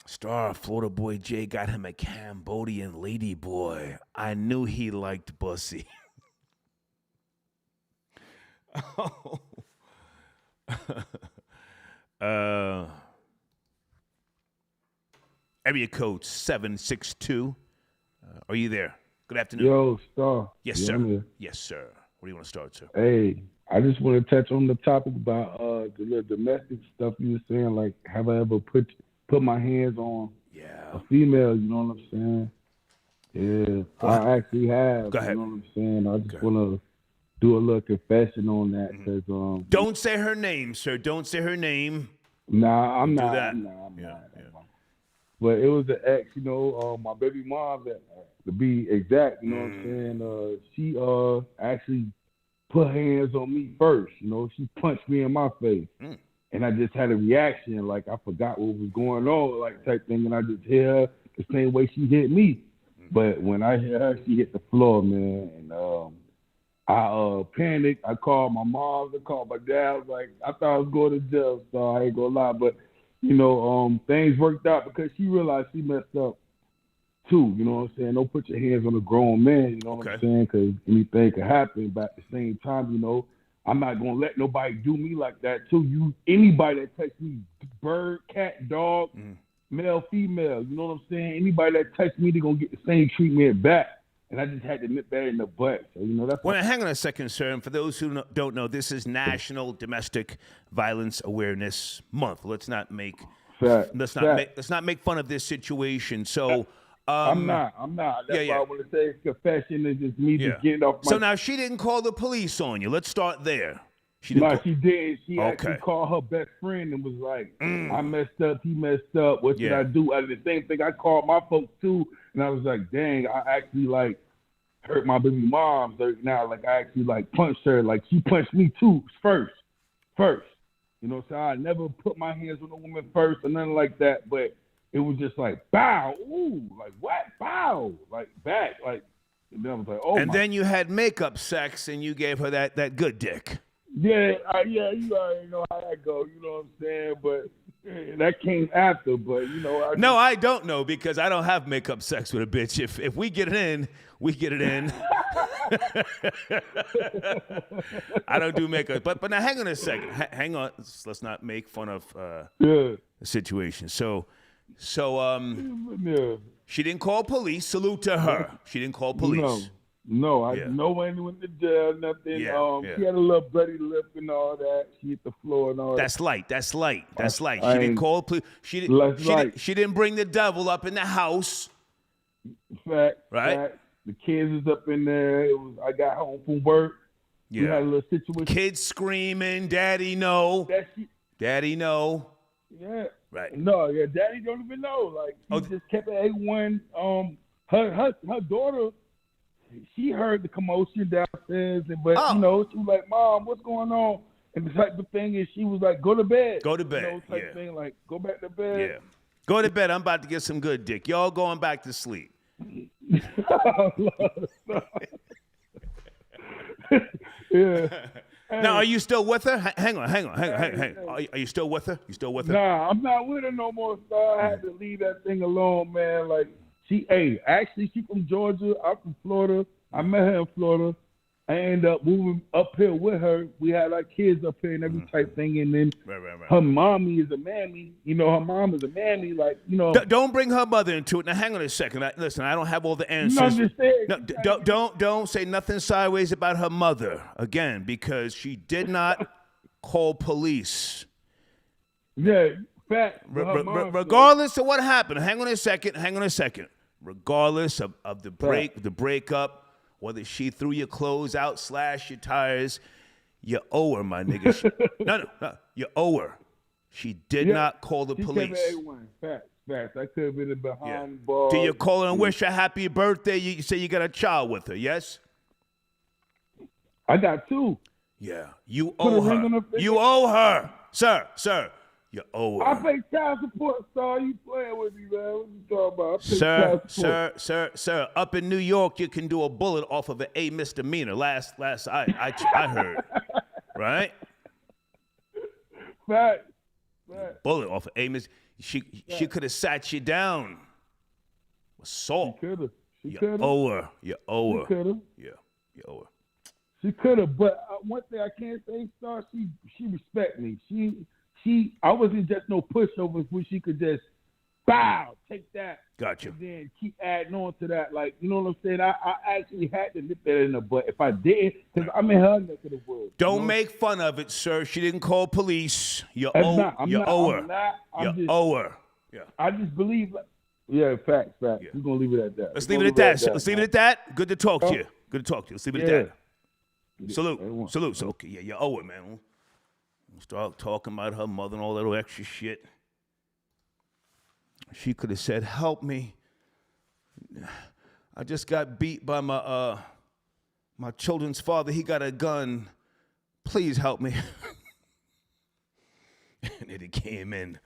Star Florida Boy J got him a Cambodian lady boy. I knew he liked bussy. Oh. Area code 762. Are you there? Good afternoon. Yo, Star. Yes, yeah, sir. Yes, sir. Where do you want to start, sir? Hey, I just want to touch on the topic about the little domestic stuff you were saying. Like, have I ever put my hands on a female? You know what I'm saying? Yeah, I actually have. Go ahead. You know what I'm saying? I just want to do a little confession on that because don't say her name, sir. Don't say her name. Nah, I'm not. I'm not. But it was an ex, my baby mom, to be exact, you know what I'm saying? She actually put hands on me first, she punched me in my face. And I just had a reaction, like I forgot what was going on, like type thing, and I just hit her the same way she hit me. But when I hit her, she hit the floor, man, and I panicked. I called my mom, I called my dad. I was like, I thought I was going to jail, so I ain't gonna lie, but things worked out because she realized she messed up too. You know what I'm saying? Don't put your hands on a grown man. You know what I'm saying? Because anything can happen. But at the same time, I'm not gonna let nobody do me like that too. Anybody that touch me, bird, cat, dog, male, female. You know what I'm saying? Anybody that touch me, they're gonna get the same treatment back. And I just had to nip that in the butt. So, that's. Well, hang on a second, sir. And for those who don't know, this is National Domestic Violence Awareness Month. Let's not make let's not make fun of this situation. So I'm not. That's why I want to say confession is just me just getting off my. So now she didn't call the police on you. Let's start there. She did. She actually called her best friend and was like, I messed up. He messed up. What should I do? I did the same thing. I called my folks too. And I was like, dang, I actually hurt my baby mom. So now I actually punched her. Like she punched me too first. So I never put my hands on a woman first or nothing like that. But it was just like, bow, ooh, like what? Bow, like back, like. And then I was like, oh. And then you had makeup sex and you gave her that good dick. Yeah, you already know how that go. You know what I'm saying? But that came after. But No, I don't know because I don't have makeup sex with a bitch. If we get it in, we get it in. I don't do makeup. But now hang on a second. Hang on. Let's not make fun of the situation. So So Yeah. she didn't call police. Salute to her. She didn't call police. No, I Yeah. no one went to jail, nothing. Yeah, She had a little bloody lip and all that. She hit the floor and all That's light. That's light. That's light. I She didn't ain't- call police. She didn't bring the devil up in the house. that. Right. Fact. The kids was up in there. I got home from work. We Yeah. had a little situation. Kids screaming, "Daddy, no! Daddy, no!" Yeah. Right. No, yeah, Daddy don't even know. Like he just kept it A1. Her daughter, she heard the commotion downstairs, but she was like, "Mom, what's going on?" And the type of thing is, she was like, "Go to bed." Go to bed. Type thing, like go back to bed. Yeah. Go to bed. I'm about to get some good dick. Y'all going back to sleep. Yeah. Now, are you still with her? Hang on. Are you still with her? You still with her? Nah, I'm not with her no more, star. I had to leave that thing alone, man. Like, actually, she from Georgia. I'm from Florida. I met her in Florida. I ended up moving up here with her. We had our kids up here and every type thing. And then her mommy is a mammy. Her mom is a mammy. Like, Don't bring her mother into it. Now, hang on a second. Listen, I don't have all the answers. Don't say nothing sideways about her mother, again, because she did not call police. Yeah, fact. Regardless of what happened, hang on a second. Regardless of the breakup, whether she threw your clothes out, slashed your tires, you owe her, my nigga. No. You owe her. She did not call the police. Facts. I could have been behind the ball. Do you call her and wish her happy birthday? You say you got a child with her, yes? I got two. Yeah. You owe her. You owe her. Sir. You owe her. I pay child support, star. You playing with me, man. What you talking about? Sir. Up in New York, you can do a bullet off of an A misdemeanor. Last I heard. Right? Fact. Bullet off of A misdemeanor. She could have sat you down. Assault. She could have. You owe her. She could have. Yeah, you owe her. She could have, but one thing I can't say, star. She respect me. I wasn't just no pushover where she could just bow, take that. Gotcha. And then keep adding on to that. Like, you know what I'm saying? I actually had to nip that in the butt. If I didn't, because I'm in her neck of the woods. Don't make fun of it, sir. She didn't call police. You owe her. You owe her. Yeah. I just believe. Facts. Yeah. We're going to leave it at that. Let's leave it at that. Good to talk to you. Let's leave it at that. Salute. So, okay, you owe her, man. Start talking about her mother and all that extra shit. She could have said, "Help me. I just got beat by my children's father. He got a gun. Please help me." And then it came in.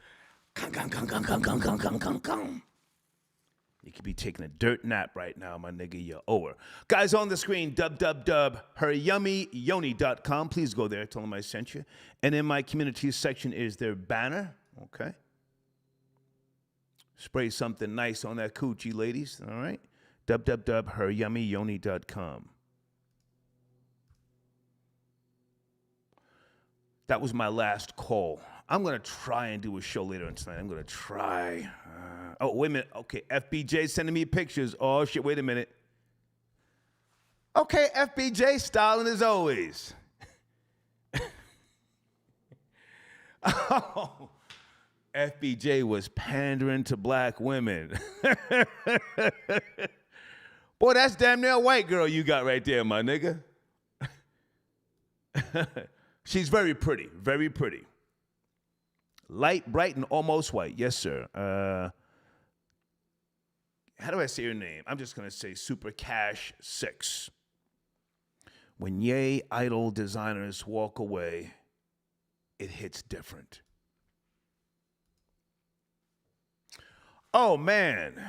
You could be taking a dirt nap right now, my nigga. You owe her. Guys on the screen, heryummyyoni.com. Please go there. Tell them I sent you. And in my community section is their banner. Okay. Spray something nice on that coochie, ladies. All right. heryummyyoni.com. That was my last call. I'm going to try and do a show later on tonight. I'm going to try. Wait a minute. Okay, FBJ sending me pictures. Oh, shit, wait a minute. Okay, FBJ, styling as always. Oh, FBJ was pandering to black women. Boy, that's damn near a white girl you got right there, my nigga. She's very pretty, very pretty. Light, bright, and almost white. Yes, sir. How do I say your name? I'm just going to say Super Cash 6. When Ye idol designers walk away, it hits different. Oh, man.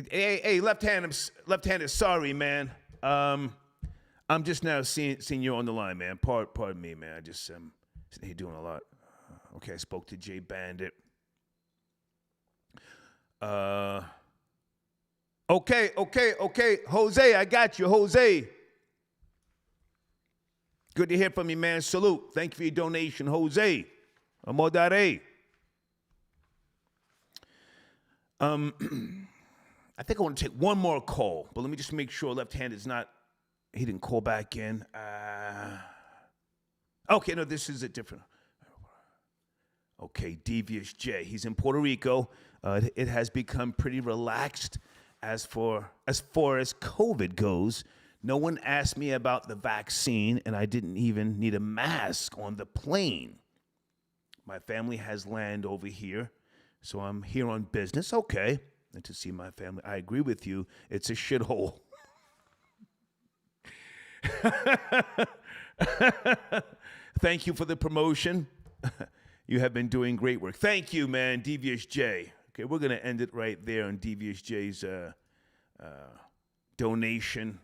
Hey, left-handed, sorry, man. I'm just now seeing you on the line, man. Pardon me, man. I just sitting here doing a lot. Okay, I spoke to Jay Bandit. Okay. Jose, I got you, Jose. Good to hear from you, man. Salute. Thank you for your donation, Jose. Amor dare. I think I want to take one more call, but let me just make sure left-handed is not. He didn't call back in. Okay, no, this is a different. Okay, Devious J. He's in Puerto Rico. It has become pretty relaxed as far as COVID goes. No one asked me about the vaccine, and I didn't even need a mask on the plane. My family has land over here, so I'm here on business. Okay, and to see my family. I agree with you. It's a shithole. Thank you for the promotion. You have been doing great work. Thank you, man, Devious J. Okay, we're going to end it right there on Devious J's donation.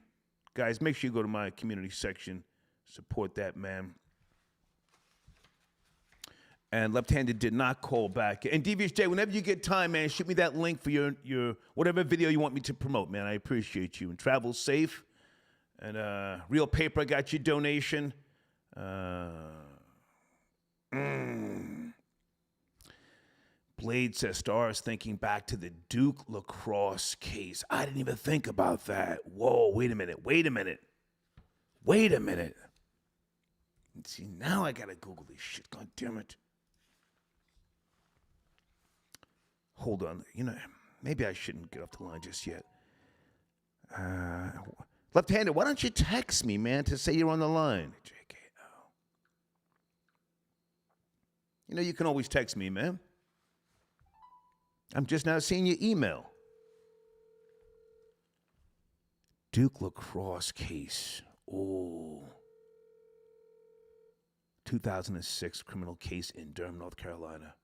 Guys, make sure you go to my community section. Support that, man. And Left-Handed did not call back. And Devious J, whenever you get time, man, shoot me that link for your whatever video you want me to promote, man. I appreciate you. And travel safe. And Real Paper got your donation. Blade says, Stars thinking back to the Duke lacrosse case. I didn't even think about that. Whoa, wait a minute. Let's see, now I gotta Google this shit. God damn it. Hold on. You know, maybe I shouldn't get off the line just yet. Left-handed, why don't you text me, man, to say you're on the line? JKO. You know, you can always text me, man. I'm just now seeing your email. Duke lacrosse case. Oh. 2006 criminal case in Durham, North Carolina.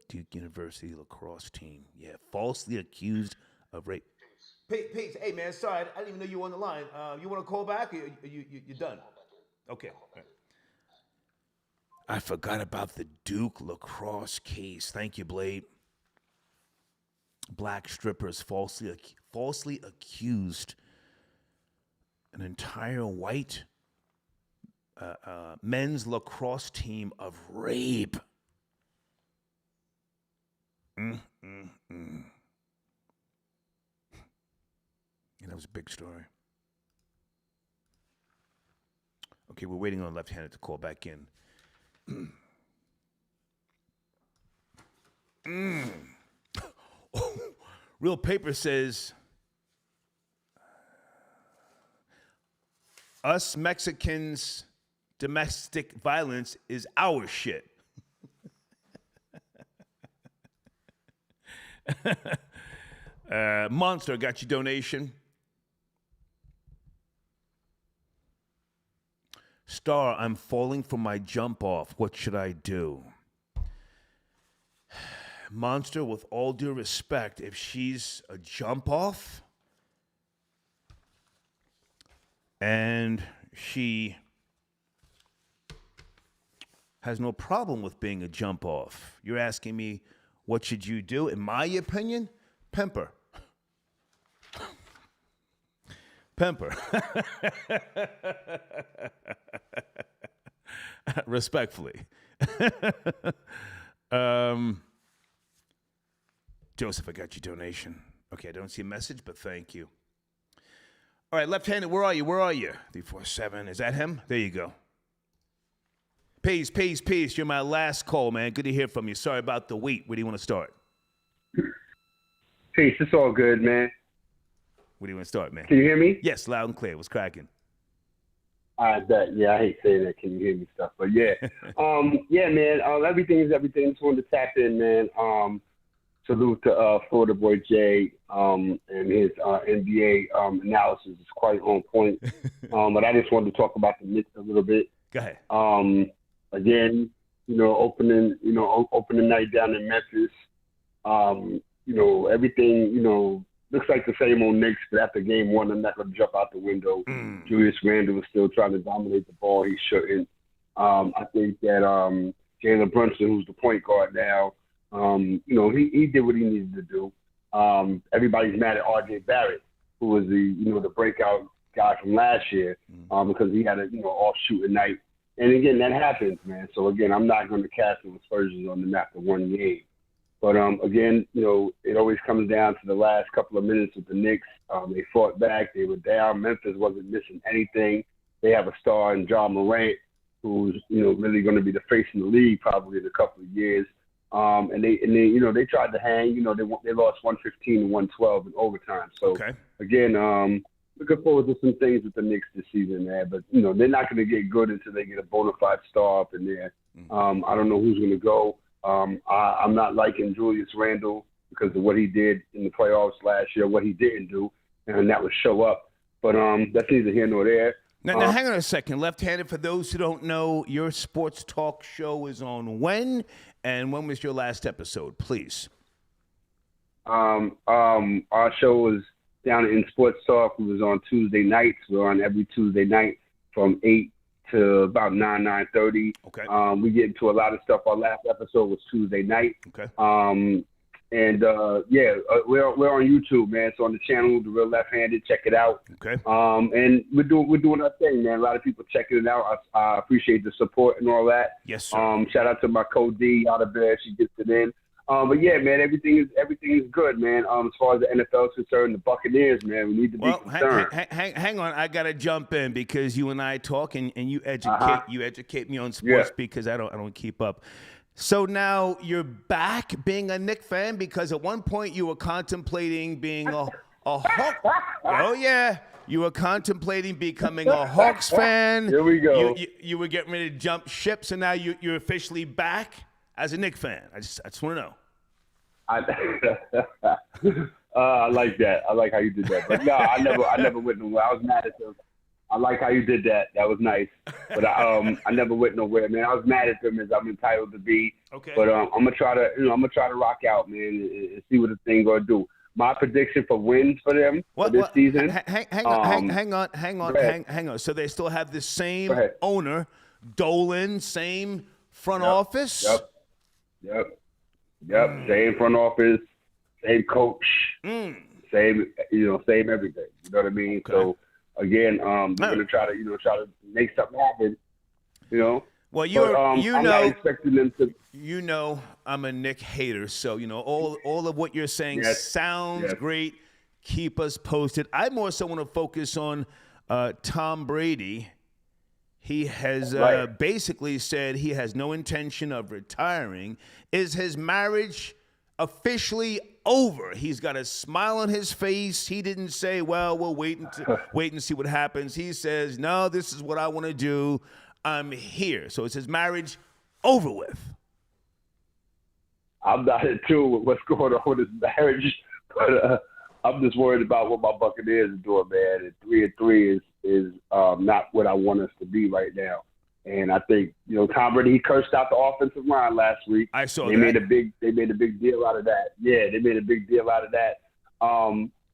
Duke University lacrosse team. Yeah, falsely accused of rape. Peace. Hey, man, sorry. I didn't even know you were on the line. You want to call back or you're done? Okay. All right. I forgot about the Duke lacrosse case. Thank you, Blade. Black strippers falsely accused an entire white men's lacrosse team of rape. And that was a big story. Okay, we're waiting on Left-Handed to call back in. Real Paper says, us Mexicans, domestic violence is our shit. Monster got your donation. Star, I'm falling for my jump off. What should I do? Monster, with all due respect, if she's a jump off and she has no problem with being a jump off, you're asking me, what should you do? In my opinion, pimper. Respectfully. Joseph, I got your donation. Okay, I don't see a message, but thank you. All right, Left-Handed, where are you? 347. Is that him? There you go. Peace. You're my last call, man. Good to hear from you. Sorry about the wait. Where do you want to start? Peace. It's all good, man. Where do you want to start, man? Can you hear me? Yes, loud and clear. What's cracking? I bet. Yeah, I hate saying that. Can you hear me stuff? But yeah, yeah, man. Everything is everything. Just wanted to tap in, man. Salute to Florida boy Jay and his NBA analysis is quite on point. But I just wanted to talk about the Knicks a little bit. Go ahead. Again, opening night down in Memphis. Everything, looks like the same old Knicks, but after game one, I'm not going to jump out the window. Julius Randle was still trying to dominate the ball. He shouldn't. I think that Jalen Brunson, who's the point guard now, he did what he needed to do. Everybody's mad at R.J. Barrett, who was the breakout guy from last year, because he had a off shooting night. And again, that happens, man. So again, I'm not going to cast some aspersions on them after one game. But again, it always comes down to the last couple of minutes with the Knicks. They fought back. They were down. Memphis wasn't missing anything. They have a star in John Morant, who's really going to be the face in the league probably in a couple of years. And they tried to hang. They lost 115 to 112 in overtime. So again, looking forward to some things with the Knicks this season, man. But they're not going to get good until they get a bona fide star up in there. I don't know who's going to go. I'm not liking Julius Randle because of what he did in the playoffs last year, what he didn't do, and that was show up. But that's neither here nor there. Now, hang on a second. Left-handed, for those who don't know, your sports talk show is on when? And when was your last episode, please? Our show was down in Sports Talk. We was on Tuesday nights. We're on every Tuesday night from 8 to about 9:30. Okay. We get into a lot of stuff. Our last episode was Tuesday night. Okay. We're on YouTube, man. It's on the channel, The Real Left Handed. Check it out. Okay. And we're doing our thing, man. A lot of people checking it out. I appreciate the support and all that. Yes, sir. Shout out to my co-D out of there. She gets it in. But yeah, man, everything is good, man. As far as the NFL is concerned, the Buccaneers, man, we need to be concerned. Hang on, I gotta jump in because you and I talk, and you educate me on sports because I don't keep up. So now you're back being a Knicks fan because at one point you were contemplating being a Hawk. Oh yeah, you were contemplating becoming a Hawks fan. Here we go. You were getting ready to jump ship, so now you're officially back as a Knicks fan. I just want to know. I like that. I like how you did that. But no, I never went nowhere. I was mad at them. I like how you did that. That was nice. But I never went nowhere, man. I was mad at them as I'm entitled to be. Okay. But I'm gonna try to rock out, man, and see what the thing gonna do. My prediction for wins for them for this season. Hang on. So they still have the same owner, Dolan, same front office. Yep. Same front office, same coach, same everything. You know what I mean? Okay. So again, they're gonna try to make something happen. Well, I'm not expecting them to. I'm a Knick hater, so all of what you're saying sounds great. Keep us posted. I more so want to focus on Tom Brady. He has basically said he has no intention of retiring. Is his marriage officially over? He's got a smile on his face. He didn't say, well, we'll wait and see what happens. He says, no, this is what I want to do. I'm here. So is his marriage over with? I'm not into what's going on with his marriage, but I'm just worried about what my Buccaneers are doing, man. And 3-3 is not what I want us to be right now. And I think Tom Brady, he cursed out the offensive line last week. I saw they that. They made a big deal out of that. Yeah, they made a big deal out of that.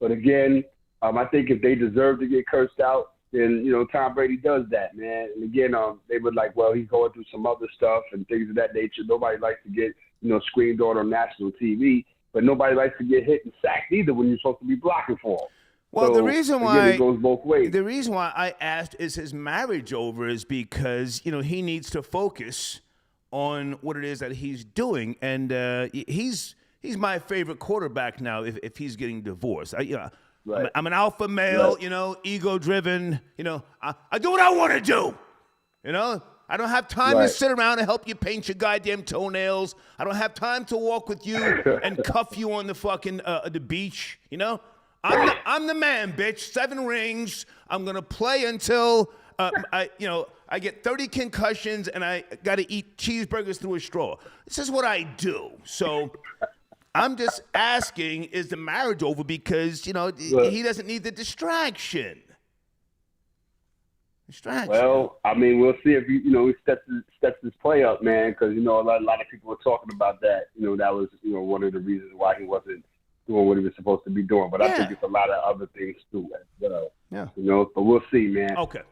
But again, I think if they deserve to get cursed out, then Tom Brady does that, man. And again, they would like, well, he's going through some other stuff and things of that nature. Nobody likes to get screamed on national TV, but nobody likes to get hit and sacked either when you're supposed to be blocking for them. Well, so, the reason why it goes both ways. The reason why I asked is his marriage over is because he needs to focus on what it is that he's doing, and he's my favorite quarterback now. If he's getting divorced, I'm an alpha male, ego driven. I do what I want to do. I don't have time to sit around and help you paint your goddamn toenails. I don't have time to walk with you and cuff you on the fucking the beach. I'm the man, bitch. 7 rings. I'm gonna play until I get 30 concussions and I gotta eat cheeseburgers through a straw. This is what I do. So I'm just asking, is the marriage over because he doesn't need the distraction? Well, I mean, we'll see if he steps his play up, man. Because a lot of people were talking about that. That was one of the reasons why he wasn't doing what he was supposed to be doing. But I think it's a lot of other things too as well. Yeah. But we'll see, man. Okay.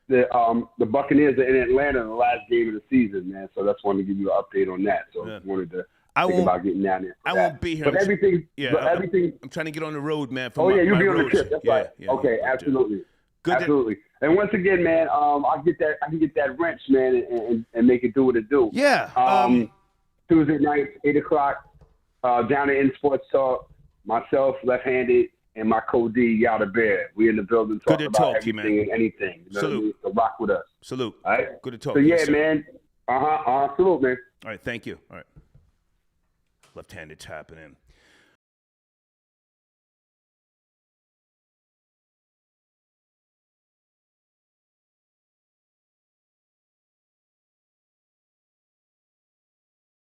The Buccaneers are in Atlanta in the last game of the season, man. So that's wanted to give you an update on that. So I wanted to think about getting down there. I won't be here. But everything. I'm trying to get on the road, man. You'll be on the trip. That's right. Yeah, okay, absolutely. Good. Absolutely. And once again, man, I can get that wrench, man, and make it do what it do. Yeah. Tuesday nights, 8 o'clock, down at In Sports Talk. Myself, left-handed, and my co-D, Yada Bear. We in the building talking about everything and anything. You know what I mean? So rock with us. Salute. All right? Good to talk so to you, yeah, sir. man. Salute, man. All right, thank you. All right. Left-handed tapping in.